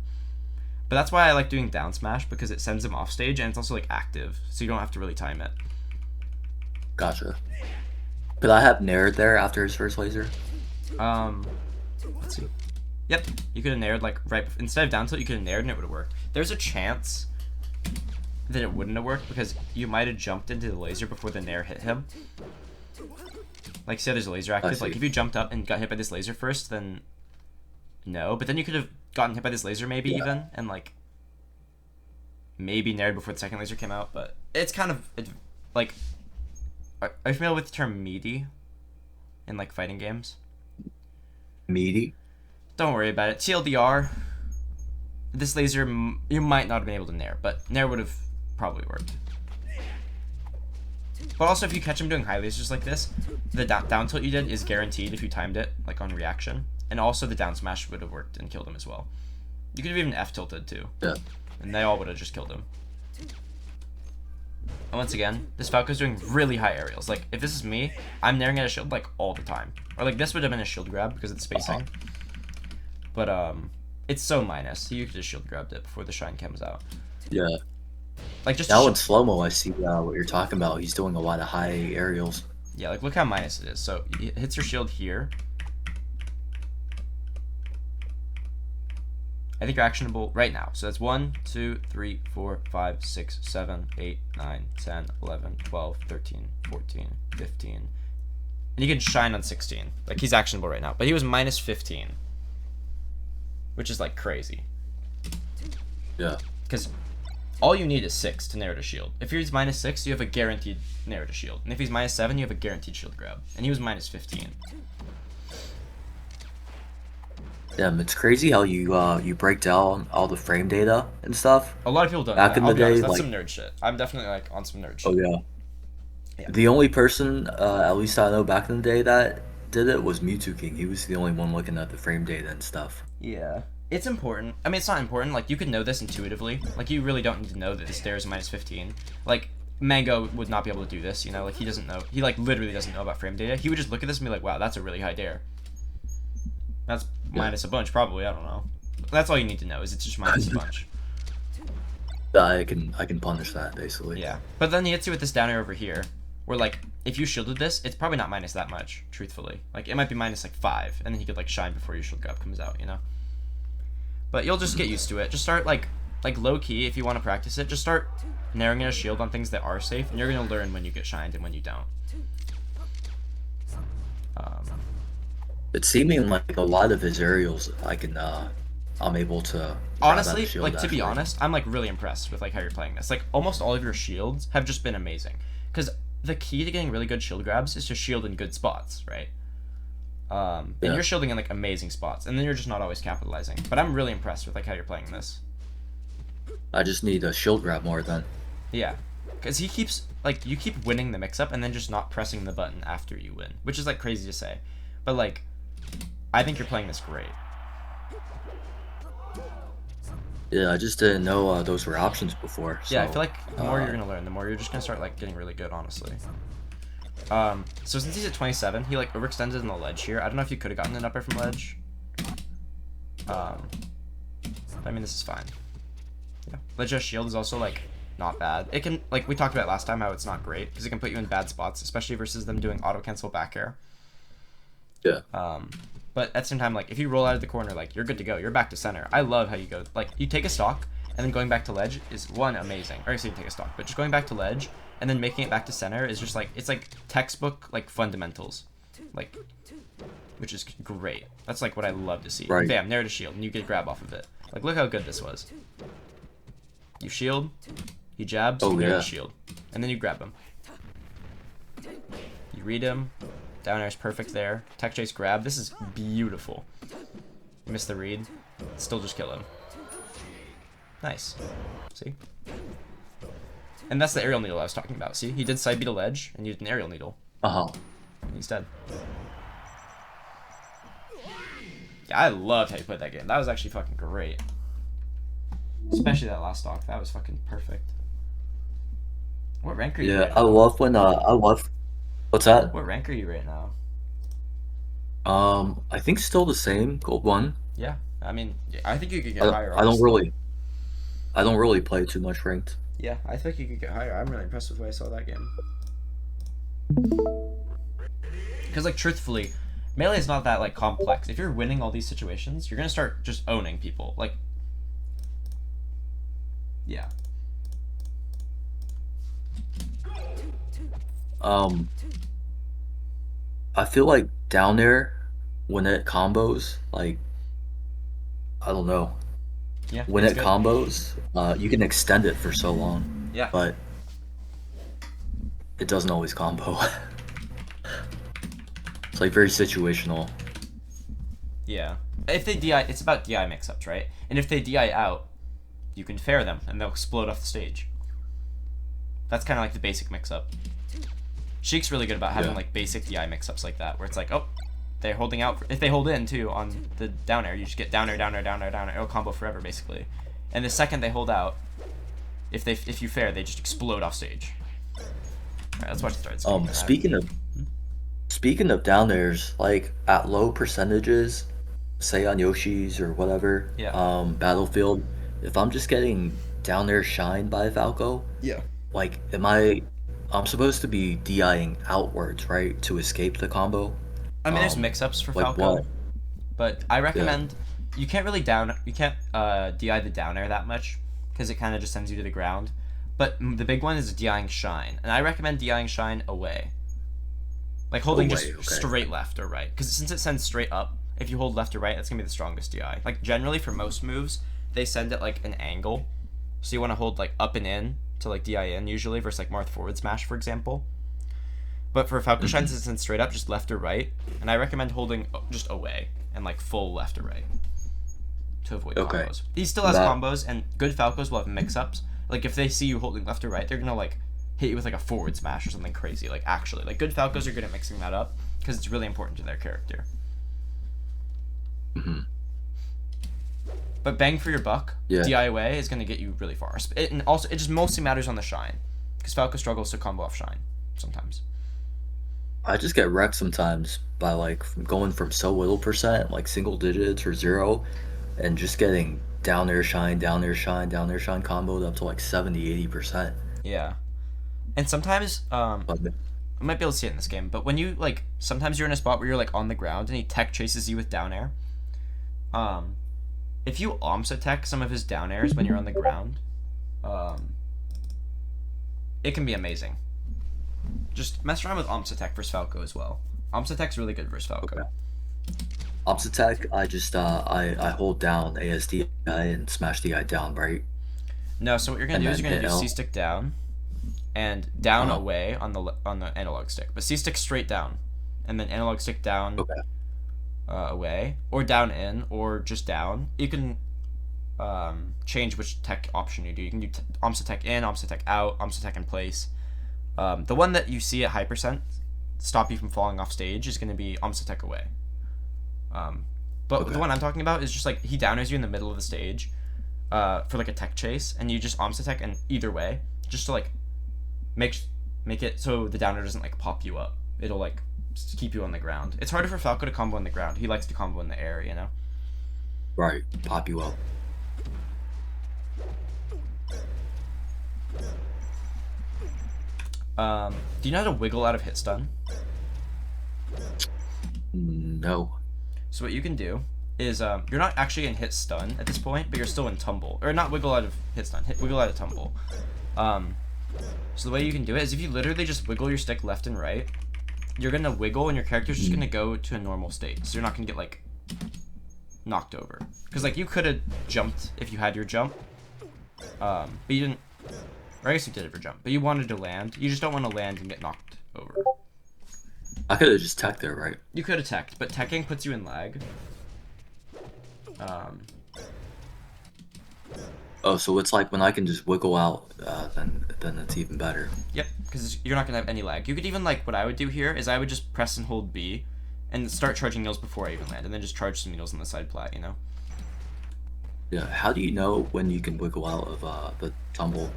But that's why I like doing down smash, because it sends him off stage and it's also like active. So you don't have to really time it. Gotcha. Could I have nared there after his first laser? Let's see. Yep, you could have nared like right instead of down tilt, you could have nared and it would have worked. There's a chance that it wouldn't have worked because you might have jumped into the laser before the nair hit him. Like, say there's a laser active. Like, if you jumped up and got hit by this laser first, then no. But then you could have gotten hit by this laser maybe even, and like maybe naired before the second laser came out. But it's kind of like, are you familiar with the term meaty in like fighting games? Meaty? Don't worry about it. TLDR, this laser, you might not have been able to nair, but nair would have probably worked. But also, if you catch him doing high lasers like this, the down tilt you did is guaranteed if you timed it, like on reaction. And also, the down smash would have worked and killed him as well. You could have even F-tilted too. Yeah. And they all would have just killed him. And once again, this Falco's doing really high aerials. Like, if this is me, I'm nairing at a shield, like, all the time. Or, like, this would have been a shield grab because of the spacing. But, it's so minus. You could have shield grabbed it before the shine comes out. Yeah. Like, just now in slow-mo, I see what you're talking about. He's doing a lot of high aerials. Yeah, like, look how minus it is. So, it hits your shield here. I think you're actionable right now. So that's 1, 2, 3, 4, 5, 6, 7, 8, 9, 10, 11, 12, 13, 14, 15. And you can shine on 16. Like, he's actionable right now. But he was minus 15. Which is, like, crazy. Yeah. Because all you need is 6 to narrow to shield. If he's minus 6, you have a guaranteed narrow to shield. And if he's minus 7, you have a guaranteed shield grab. And he was minus 15. Damn, it's crazy how you break down all the frame data and stuff. A lot of people don't. Back in the day, honest, that's like, some nerd shit. I'm definitely like on some nerd shit. oh yeah. Yeah. The only person, at least I know back in the day, that did it was Mewtwo King. He was the only one looking at the frame data and stuff. Yeah. It's important. I mean, it's not important. Like, you could know this intuitively. Like, you really don't need to know that this there is minus 15. Like, Mango would not be able to do this, you know? Like, he doesn't know. He, like, literally doesn't know about frame data. He would just look at this and be like, wow, that's a really high dare. That's minus a bunch, probably. I don't know. That's all you need to know, is it's just minus a bunch. I can punish that, basically. Yeah. But then he hits you with this down air over here, where, like, if you shielded this, it's probably not minus that much, truthfully. Like, it might be minus, like, 5, and then he could, like, shine before your shield grab comes out, you know? But you'll just get used to it. Just start, like low-key, if you want to practice it, just start narrowing a shield on things that are safe, and you're going to learn when you get shined and when you don't. It's seeming like a lot of his aerials, I'm able to. Honestly, shield, like, to be actually. honest, I'm, like, really impressed with, like, how you're playing this. Like, almost all of your shields have just been amazing. Because the key to getting really good shield grabs is to shield in good spots, right? And Yeah. you're shielding in, like, amazing spots, and then you're just not always capitalizing. But I'm really impressed with, like, how you're playing this. I just need a shield grab more then. Yeah. Because he keeps, like, you keep winning the mix-up and then just not pressing the button after you win. Which is, like, crazy to say. But, like, I think you're playing this great. Yeah, I just didn't know those were options before. So, Yeah, I feel like the more you're going to learn, the more you're just going to start, like, getting really good, honestly. So since he's at 27, he, like, overextended in the ledge here. I don't know if you could have gotten an upper from ledge. I mean, this is fine. Yeah. Ledge as shield is also, like, not bad. It can, like, we talked about last time how it's not great, because it can put you in bad spots, especially versus them doing auto-cancel back air. Yeah. But at the same time, like, if you roll out of the corner, like, you're good to go. You're back to center. I love how you go. Like, you take a stock, and then going back to ledge is, one, amazing. Or I say you take a stock, but just going back to ledge, and then making it back to center is just, like, it's, like, textbook, like, fundamentals. Like, which is great. That's, like, what I love to see. Right. Bam, narrow to shield, and you get grab off of it. Like, look how good this was. You shield, he jabs, Oh, narrow yeah. to shield. And then you grab him. You read him. Down air's perfect there. Tech chase grab. This is beautiful. You missed the read. Still just kill him. Nice. See? And that's the aerial needle I was talking about. See? He did side beat a ledge and used an aerial needle. Uh-huh. He's dead. Yeah, I loved how you played that game. That was actually fucking great. Especially that last stock. That was fucking perfect. What rank are you Yeah, right I now? love when what's that? What rank are you right now? I think still the same, gold 1. Yeah. I mean, I think you could get I, higher. I don't honestly. really play too much ranked. Yeah, I think you could get higher. I'm really impressed with the way I saw that game. Because, like, truthfully, melee is not that, like, complex. If you're winning all these situations, you're gonna start just owning people. Like, yeah. I feel like down there when it combos, like, I don't know. Yeah. When it's it good. combos, you can extend it for so long, Yeah. but it doesn't always combo. It's like very situational. Yeah. If they DI, it's about DI mix-ups, right? And if they DI out, you can fair them, and they'll explode off the stage. That's kind of like the basic mix-up. Sheik's really good about having, Yeah. like, basic DI mix-ups like that, where it's like, oh, they're holding out. If they hold in, too, on the down air, you just get down air, down air, down air, down air. It'll combo forever, basically. And the second they hold out, if you fair, they just explode off stage. Alright, let's watch the start. Speaking of down airs, like at low percentages, say on Yoshi's or whatever, Yeah. Battlefield, if I'm just getting down air shined by Falco, Yeah. like I'm supposed to be DIing outwards, right, to escape the combo. I mean, there's Um, mix-ups for like Falco, what? but I recommend you can't really DI the down air that much because it kind of just sends you to the ground. But the big one is DIing shine, and I recommend DIing shine away, like holding straight left or right, because since it sends straight up, if you hold left or right, that's gonna be the strongest DI. Like generally for most moves, they send it like an angle, so you want to hold like up and in to like DI in usually versus like Marth forward smash for example. But for Falco shine, since it sends straight up, just left or right, and I recommend holding just away and like full left or right to avoid combos. He still has combos, and good Falcos will have mix-ups. Like if they see you holding left or right, they're gonna like hit you with like a forward smash or something crazy. Like actually, like good Falcos are good at mixing that up because it's really important to their character. But bang for your buck, DI away is gonna get you really far. And also, it just mostly matters on the shine because Falco struggles to combo off shine sometimes. I just get wrecked sometimes by like going from so little percent, like single digits or 0, and just getting down air shine, down air shine, down air shine comboed up to like 70-80%. Yeah. And sometimes, I might be able to see it in this game, but when you, like, sometimes you're in a spot where you're, like, on the ground and he tech chases you with down air. If you OMS attack some of his down airs when you're on the ground, it can be amazing. Just mess around with OMS attack versus Falco as well. OMS attack's really good versus Falco. OMS attack, I just, I hold down ASDI and smash the eye down, right? No, so what you're going to do is you're going to do C-stick down and down away on the analog stick. But C-stick straight down and then analog stick down away or down in or just down. You can change which tech option you do. You can do OMS attack in, OMS attack out, OMS attack in place. The one that you see at high percent stop you from falling off stage is going to be OMS attack away. But the one I'm talking about is just like he down airs you in the middle of the stage for like a tech chase, and you just OMS attack and either way just to like make it so the downer doesn't like pop you up. It'll like keep you on the ground. It's harder for Falco to combo on the ground. He likes to combo in the air, you know? Right, pop you up. Do you know how to wiggle out of hit stun? No. So what you can do is you're not actually in hit stun at this point, but you're still in tumble. Or not wiggle out of hit stun, wiggle out of tumble. So the way you can do it is if you literally just wiggle your stick left and right, you're going to wiggle and your character's just going to go to a normal state. So you're not going to get like knocked over. Because like you could have jumped if you had your jump, but you didn't. Or I guess you did it for jump, but you wanted to land. You just don't want to land and get knocked over. I could have just teched there, right? You could have teched, but teching puts you in lag. Oh, so it's like when I can just wiggle out, then it's even better. Yep, because you're not going to have any lag. You could even, like, what I would do here is I would just press and hold B and start charging needles before I even land, and then just charge some needles on the side plat, you know? Yeah, how do you know when you can wiggle out of the tumble?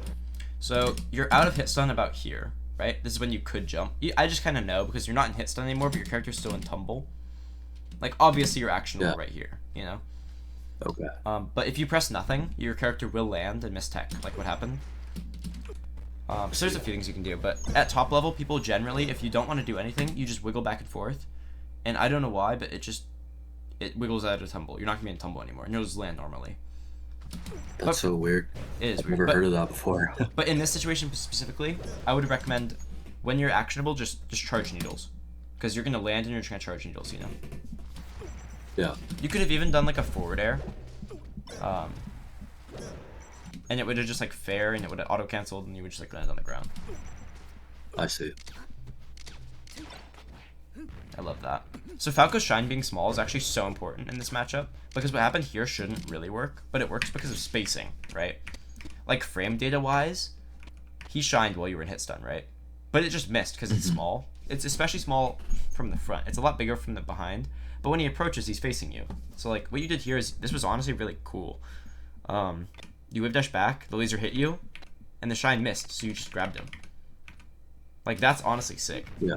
So you're out of hit stun about here, right? This is when you could jump. I just kind of know because you're not in hit stun anymore, but your character's still in tumble. Like, obviously you're actionable right here, you know? Okay. But if you press nothing, your character will land and miss tech, like what happened. So there's a few things you can do, but at top level, people generally, if you don't want to do anything, you just wiggle back and forth. And I don't know why, but it wiggles out of tumble. You're not going to be in tumble anymore, and you'll just land normally. That's so weird. It is I've weird. Never heard of that before. But in this situation specifically, I would recommend when you're actionable, just charge needles, because you're gonna land and you're just gonna charge needles, you know. Yeah. You could have even done like a forward air, and it would have just like fair, and it would have auto canceled, and you would just like land on the ground. I see. I love that. So Falco's shine being small is actually so important in this matchup, because what happened here shouldn't really work, but it works because of spacing, right? Like frame data wise, he shined while you were in hit stun, right? But it just missed because it's small. It's especially small from the front. It's a lot bigger from the behind, but when he approaches, he's facing you. So like what you did here is, this was honestly really cool. You whip dash back, the laser hit you, and the shine missed, so you just grabbed him. Like that's honestly sick. Yeah.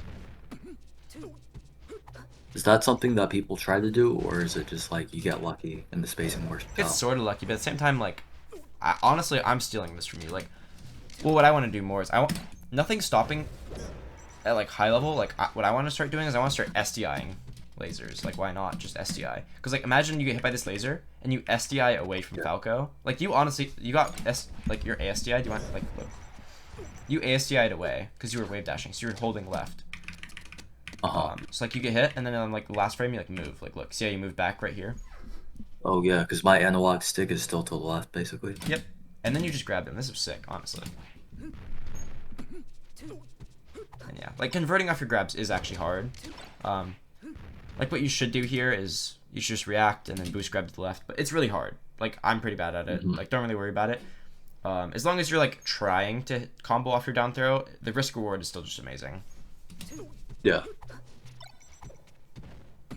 Is that something that people try to do, or is it just like you get lucky and the spacing works out? It's sort of lucky, but at the same time, like, honestly, I'm stealing this from you. Like, well, what I want to do more is nothing stopping at like high level. Like, what I want to start doing is I want to start SDIing lasers. Like, why not just SDI? Because, like, imagine you get hit by this laser and you SDI away from Falco. Like, you honestly, you got like your ASDI. Do you want like look? You ASDI'd away because you were wave dashing, so you were holding left. So like you get hit, and then on like the last frame you like move. Like, look, see how you move back right here? Oh yeah, because my analog stick is still to the left, basically. Yep. And then you just grab them. This is sick, honestly. And yeah, like converting off your grabs is actually hard. Like what you should do here is you should just react and then boost grab to the left, but it's really hard. Like I'm pretty bad at it. Like don't really worry about it. As long as you're like trying to combo off your down throw, the risk reward is still just amazing. Yeah.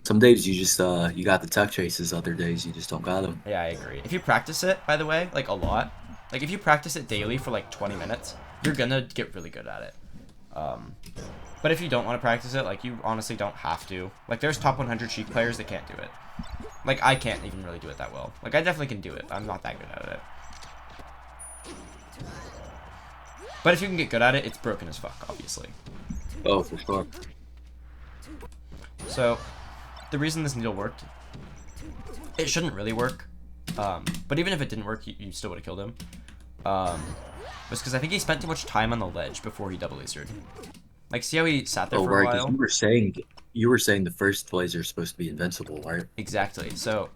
Some days you just you got the tech chases. Other days you just don't got them. Yeah, I agree. If you practice it, by the way, like a lot, like if you practice it daily for like 20 minutes, you're gonna get really good at it. But if you don't want to practice it, like you honestly don't have to. Like there's top 100 Sheik players that can't do it. Like I can't even really do it that well. Like I definitely can do it. I'm not that good at it. But if you can get good at it, it's broken as fuck, obviously. Oh, for sure. So, the reason this needle worked, it shouldn't really work. But even if it didn't work, you still would have killed him. Was because I think he spent too much time on the ledge before he double lasered. Like, see how he sat there for a while? You were saying the first laser is supposed to be invincible, right? Exactly. So,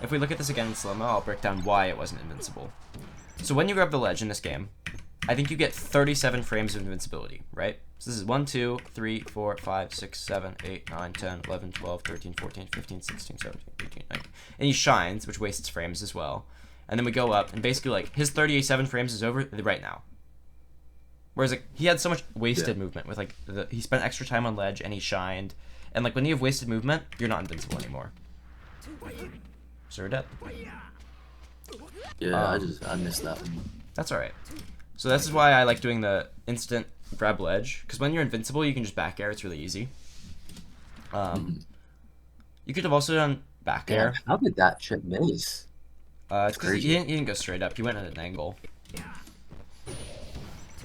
if we look at this again in slow-mo, I'll break down why it wasn't invincible. So when you grab the ledge in this game, I think you get 37 frames of invincibility, right? So this is 1, 2, 3, 4, 5, 6, 7, 8, 9, 10, 11, 12, 13, 14, 15, 16, 17, 18, 19. And he shines, which wastes frames as well. And then we go up, and basically, like, his 37 frames is over right now. Whereas, like, he had so much wasted movement with, like, he spent extra time on ledge, and he shined. And, like, when you have wasted movement, you're not invincible anymore. So we're dead. Yeah, I missed that one. That's alright. So this is why I like doing the instant grab ledge, because when you're invincible, you can just back air. It's really easy. You could have also done back air. How did that shit miss? It's because he didn't go straight up. He went at an angle.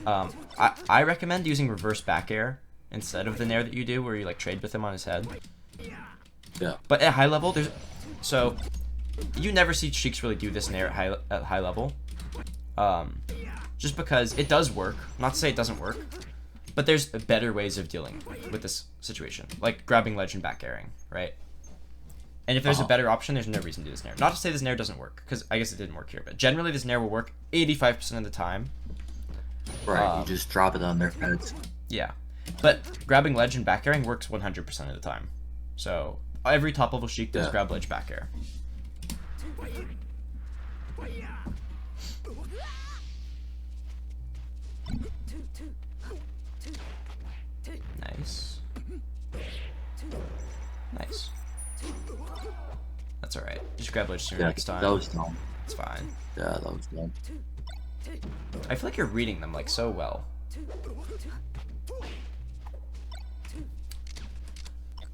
I recommend using reverse back air instead of the nair that you do, where you like trade with him on his head. Yeah. But at high level, so you never see Sheiks really do this nair at high level. Just because it does work. Not to say it doesn't work, but there's better ways of dealing with this situation, like grabbing ledge and back airing, right? And if there's a better option, there's no reason to do this nair. Not to say this nair doesn't work, because I guess it didn't work here, but generally this nair will work 85% of the time. Right, you just drop it on their heads. Yeah. But grabbing ledge and back airing works 100% of the time. So every top level Sheik does grab ledge back air. Nice. Nice. That's alright. Just grab ledge sooner next time. That was dumb. It's fine. Yeah, that was dumb. I feel like you're reading them like so well.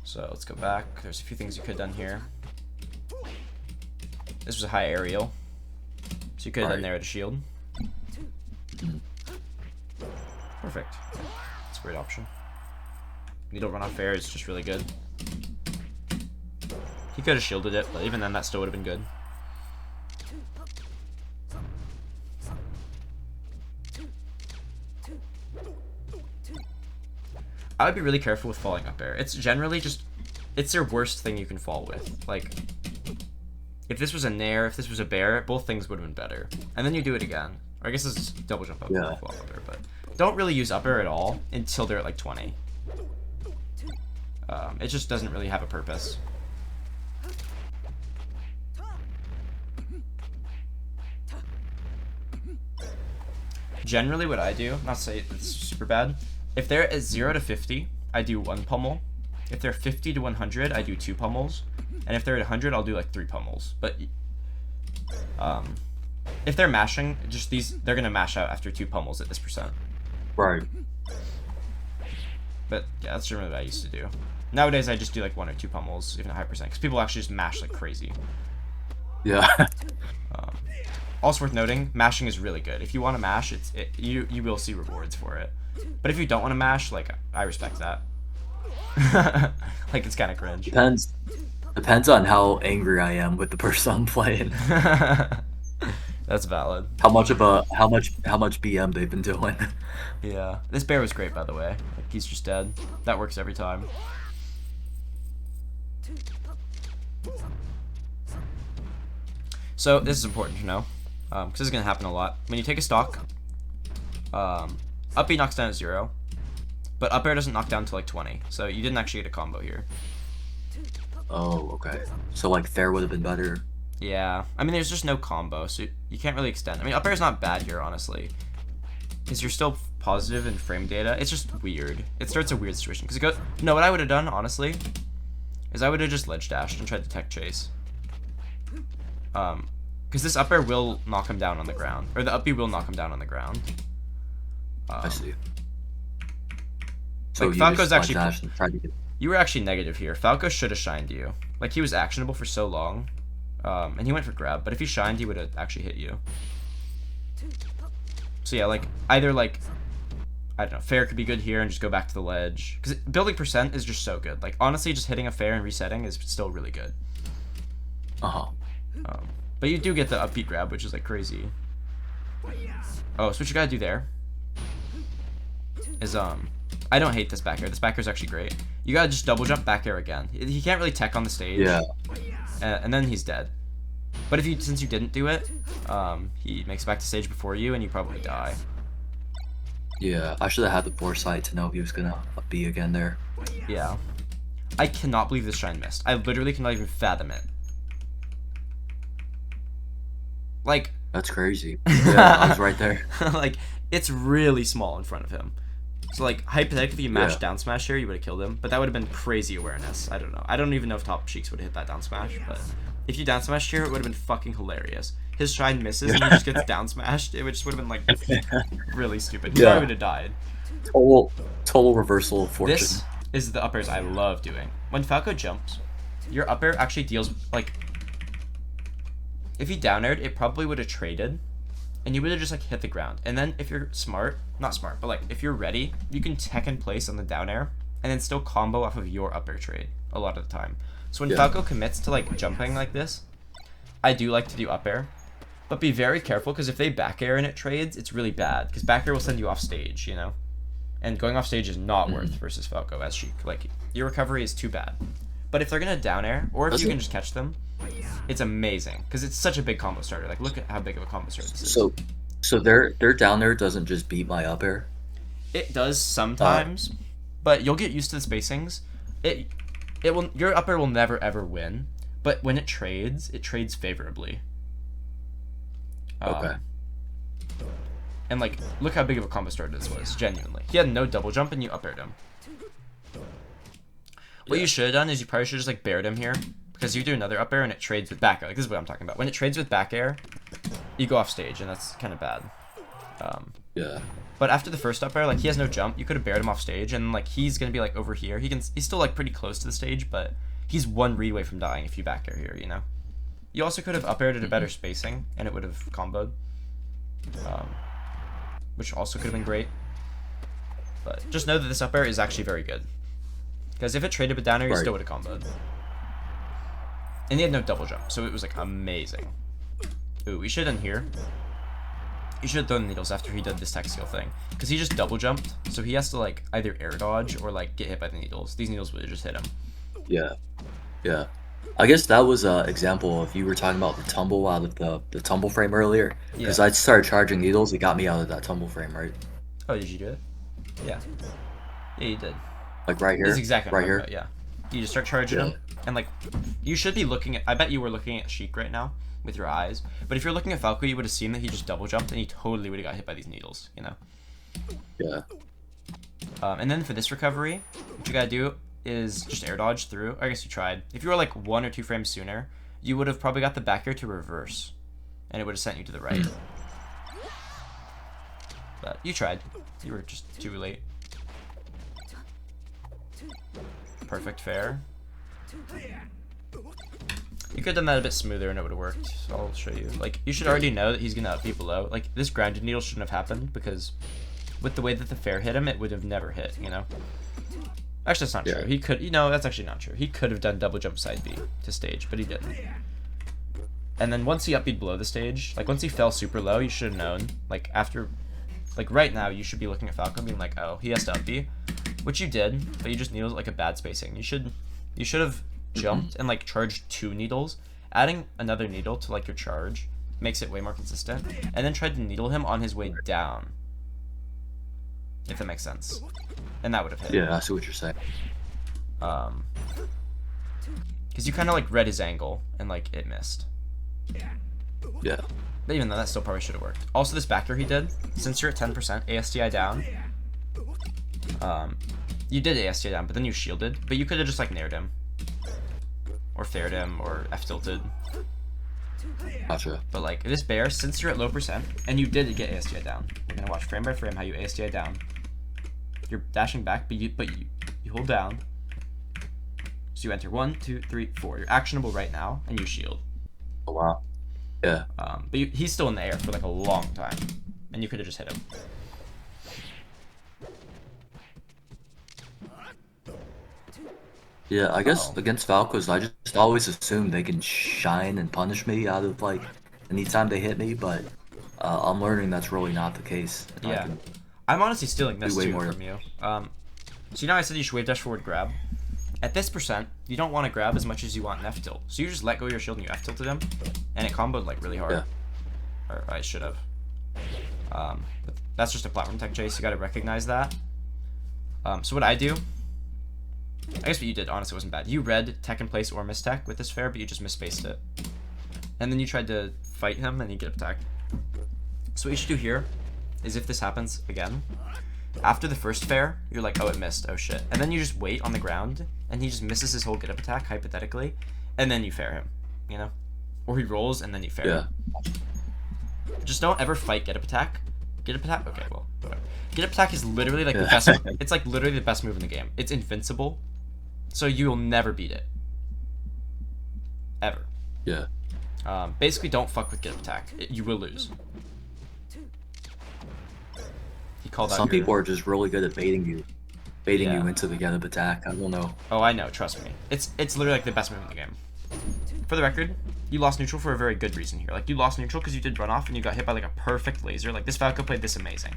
So let's go back. There's a few things you could have done here. This was a high aerial, so you could have done there at a shield. Perfect. That's a great option. Needle run off air is just really good. He could have shielded it, but even then that still would have been good. I would be really careful with falling up air. It's generally just, it's your worst thing you can fall with. Like, if this was a nair, if this was a bear, both things would have been better. And then you do it again. Or I guess this is double jump up, fall up air, but don't really use up air at all until they're at like 20. It just doesn't really have a purpose. Generally what I do, not to say it's super bad, if they're at 0 to 50, I do 1 pummel. If they're 50 to 100, I do 2 pummels. And if they're at 100, I'll do like 3 pummels. But if they're mashing, just they're gonna mash out after 2 pummels at this percent. Right. But yeah, that's generally what I used to do. Nowadays, I just do like 1 or 2 pummels, even at high percent, because people actually just mash like crazy. Yeah. Also worth noting, mashing is really good. If you want to mash, you will see rewards for it. But if you don't want to mash, like, I respect that. Like, it's kind of cringe. Depends on how angry I am with the person I'm playing. That's valid. How much BM they've been doing. Yeah. This bear was great, by the way. Like, he's just dead. That works every time. So, this is important to know, because this is going to happen a lot. When you take a stock, up B knocks down at 0, but up air doesn't knock down to like 20, so you didn't actually get a combo here. Oh, okay. So like fair would have been better. Yeah, I mean, there's just no combo, so you can't really extend. I mean, up air is not bad here, honestly, because you're still positive in frame data. It's just weird. It starts a weird situation, because it goes... No, what I would have done, honestly, is I would have just ledge dashed and tried to tech chase. Because this up air will knock him down on the ground, or the up B will knock him down on the ground. I see. So like, Falco's actually... tried to get... You were actually negative here. Falco should have shined you. Like, he was actionable for so long. And he went for grab, but if he shined, he would have actually hit you. So yeah, like, either, like, I don't know, fair could be good here and just go back to the ledge. Because building percent is just so good. Like, honestly, just hitting a fair and resetting is still really good. Uh-huh. But you do get the upbeat grab, which is, like, crazy. Oh, so what you gotta do there is, I don't hate this back air. This back air is actually great. You gotta just double jump back air again. He can't really tech on the stage. Yeah. And then he's dead. But since you didn't do it, he makes it back to stage before you, and you probably die. Yeah, I should have had the foresight to know he was gonna be again there. Yeah. I cannot believe this shine missed. I literally cannot even fathom it. Like... That's crazy. Yeah, I was right there. Like, it's really small in front of him. So, like, hypothetically, if you mashed down smash here, you would have killed him. But that would have been crazy awareness. I don't know. I don't even know if top Sheiks would have hit that down smash. But if you down smashed here, it would have been fucking hilarious. His shine misses and he just gets down smashed. It just would have been, like, really stupid. He probably would have died. Total reversal of fortune. This is the up airs I love doing. When Falco jumps, your up air actually deals, like... If he down aired, it probably would have traded. And you would have just, like, hit the ground. And then if you're smart, not smart, but, like, if you're ready, you can tech in place on the down air and then still combo off of your up air trade a lot of the time. So when Falco commits to, like, jumping like this, I do like to do up air. But be very careful, because if they back air and it trades, it's really bad. Because back air will send you off stage, you know? And going off stage is not worth versus Falco as Sheik. Like, your recovery is too bad. But if they're going to down air, or if you can just catch them, it's amazing, because it's such a big combo starter. Like, look at how big of a combo starter this is. So their down there doesn't just beat my up air? It does sometimes, but you'll get used to the spacings. Your up air will never ever win, but when it trades favorably. Okay. And, like, look how big of a combo starter this was, genuinely. He had no double jump and you up aired him. What you should have done is you probably should have just, like, bared him here. Because you do another up air and it trades with back air. Like, this is what I'm talking about. When it trades with back air, you go off stage, and that's kind of bad. Yeah. But after the first up air, like, he has no jump. You could have bared him off stage, and, like, he's going to be, like, over here. He's still, like, pretty close to the stage, but he's one read away from dying if you back air here, you know? You also could have up aired at a better spacing, and it would have comboed. Which also could have been great. But just know that this up air is actually very good. Because if it traded with down air, you still would have comboed. And he had no double jump, so it was, like, amazing. Ooh, we should have done here. He should have thrown the needles after he did this tech skill thing. Because he just double jumped, so he has to, like, either air dodge or, like, get hit by the needles. These needles would have just hit him. Yeah. Yeah. I guess that was an example of you were talking about the tumble out of the tumble frame earlier. Because I started charging needles, it got me out of that tumble frame, right? Oh, did you do it? Yeah. Yeah, you did. Like right here? This is exactly right here? About, yeah. You just start charging him, and, like, you should be looking at... I bet you were looking at Sheik right now with your eyes. But if you're looking at Falco, you would have seen that he just double jumped, and he totally would have got hit by these needles, you know? Yeah. And then for this recovery, what you gotta do is just air dodge through. I guess you tried. If you were, like, 1 or 2 frames sooner, you would have probably got the back air to reverse, and it would have sent you to the right. But you tried. You were just too late. Perfect fair. You could have done that a bit smoother and it would have worked. So I'll show you. Like, you should already know that he's gonna be below. Like, this grounded needle shouldn't have happened because with the way that the fair hit him, it would have never hit, you know? Actually, that's not Yeah. true. He could, that's actually not true. He could have done double jump side B to stage, but he didn't. And then once he up B'd below the stage, like once he fell super low, you should have known. Like after, like right now, you should be looking at Falco being like, oh, he has to up B, which you did, but you just needled like a bad spacing. You should have jumped and like charged 2 needles. Adding another needle to like your charge makes it way more consistent, and then tried to needle him on his way down. If that makes sense. And that would have hit. Yeah, I see what you're saying. Because you kind of like read his angle and like it missed. Yeah. But even though that still probably should have worked. Also, this back throw he did, since you're at 10% ASTI down, you did ASTI down, but then you shielded. But you could have just like nared him, or faired him, or F tilted. Gotcha. But like this bear, since you're at low percent, and you did get ASTI down, we're gonna watch frame by frame how you ASTI down. You're dashing back, but you hold down. So you enter 1, 2, 3, 4. You're actionable right now, and you shield. Oh, wow. Yeah. But he's still in the air for like a long time, and you could have just hit him. Yeah, I guess against Falcos, I just always assume they can shine and punish me out of like anytime they hit me, but I'm learning that's really not the case. Yeah, I'm honestly stealing this way too more. from you. So I said you should wave dash forward grab. At this percent, you don't want to grab as much as you want in F tilt. So you just let go of your shield and you F tilted him, and it comboed like really hard. Yeah. Or I should have. But that's just a platform tech chase. You got to recognize that. So what I do, I guess what you did honestly wasn't bad. You read tech in place or mistech with this fair, but you just misspaced it. And then you tried to fight him and you get attacked. So what you should do here is if this happens again, after the first fair, you're like, oh, it missed, oh shit. And then you just wait on the ground and he just misses his whole get up attack, hypothetically, and then you fair him, you know? Or he rolls and then you fair him. Just don't ever fight get up attack. Get up attack? Okay, well, whatever. Get up attack is literally like the best, it's like literally the best move in the game. It's invincible, so you will never beat it. Ever. Yeah. Basically, don't fuck with get up attack. You will lose. He called out Some your... people are just really good at baiting you into the get up attack. I don't know. Oh, I know. Trust me. It's literally like the best move in the game. For the record, you lost neutral for a very good reason here. Like, you lost neutral because you did run off and you got hit by like a perfect laser. Like, this Falco played this amazing.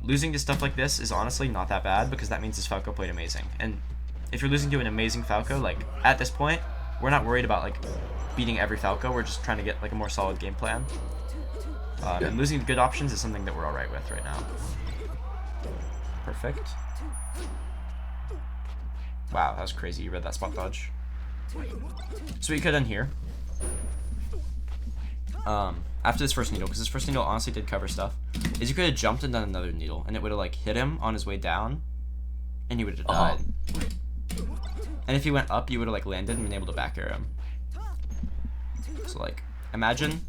Losing to stuff like this is honestly not that bad because that means this Falco played amazing. And if you're losing to an amazing Falco, like, at this point, we're not worried about like beating every Falco. We're just trying to get like a more solid game plan. And losing to good options is something that we're alright with right now. Perfect. Wow, that was crazy. You read that spot dodge. So what you could have done here, after this first needle, because this first needle honestly did cover stuff, is you could have jumped and done another needle, and it would have like hit him on his way down, and he would have died. And if he went up, you would have like landed and been able to back air him. So like, imagine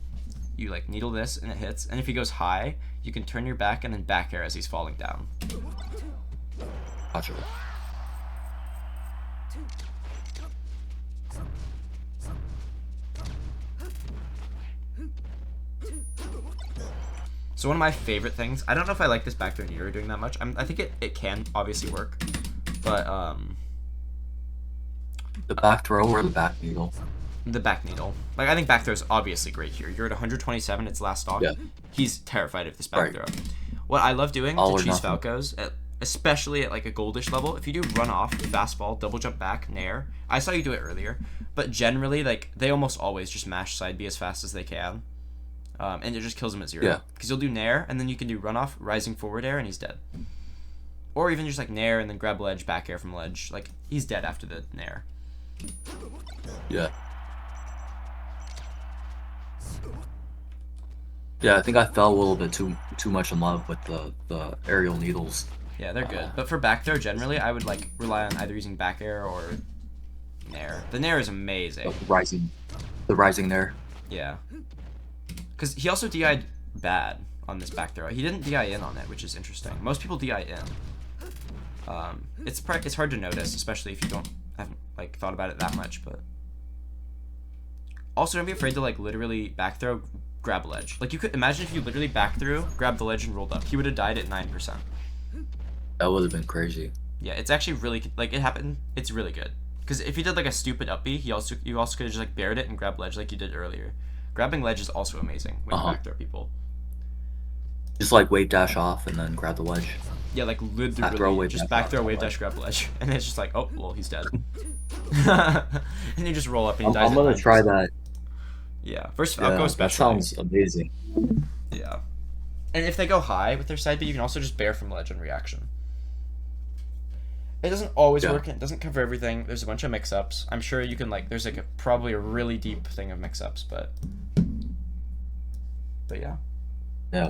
you like needle this and it hits, and if he goes high, you can turn your back and then back air as he's falling down. Gotcha. So one of my favorite things, I don't know if I like this back throw near doing that much. I think it can obviously work, but the back throw or the back needle? The back needle. Like, I think back throw is obviously great here. You're at 127, it's last stock. Yeah. He's terrified of this back throw. What I love doing to cheese Falcos, especially at like a goldish level, if you do run off, fastball, double jump back, nair. I saw you do it earlier, but generally, like, they almost always just mash side B as fast as they can. And it just kills him at 0. Yeah. Because you'll do nair, and then you can do run off, rising forward air, and he's dead. Or even just like nair and then grab ledge, back air from ledge. Like, he's dead after the nair. Yeah. Yeah, I think I fell a little bit too much in love with the aerial needles. Yeah, they're good. But for back throw, generally, I would like rely on either using back air or nair. The nair is amazing. The rising nair. Yeah. Because he also DI'd bad on this back throw. He didn't DI in on it, which is interesting. Most people DI in. It's hard to notice, especially if you haven't like thought about it that much. But also, don't be afraid to like literally back throw, grab a ledge. Like, you could imagine if you literally back through, grabbed the ledge and rolled up. He would have died at 9%. That would have been crazy. Yeah, it's actually really like it happened. It's really good because if you did like a stupid up B, you also could have just like bared it and grabbed ledge like you did earlier. Grabbing ledge is also amazing when you backdoor people. Just like wave dash off and then grab the ledge. Yeah, like literally just backthrow wave dash grab ledge, and it's just like, oh well, he's dead. And you just roll up and he dies. I'm gonna try that. Yeah, first Falco especially. That sounds amazing. Yeah, and if they go high with their side B, you can also just bear from ledge and reaction. It doesn't always work, and it doesn't cover everything. There's a bunch of mix-ups. I'm sure you can, like, there's, like, probably a really deep thing of mix-ups, but yeah.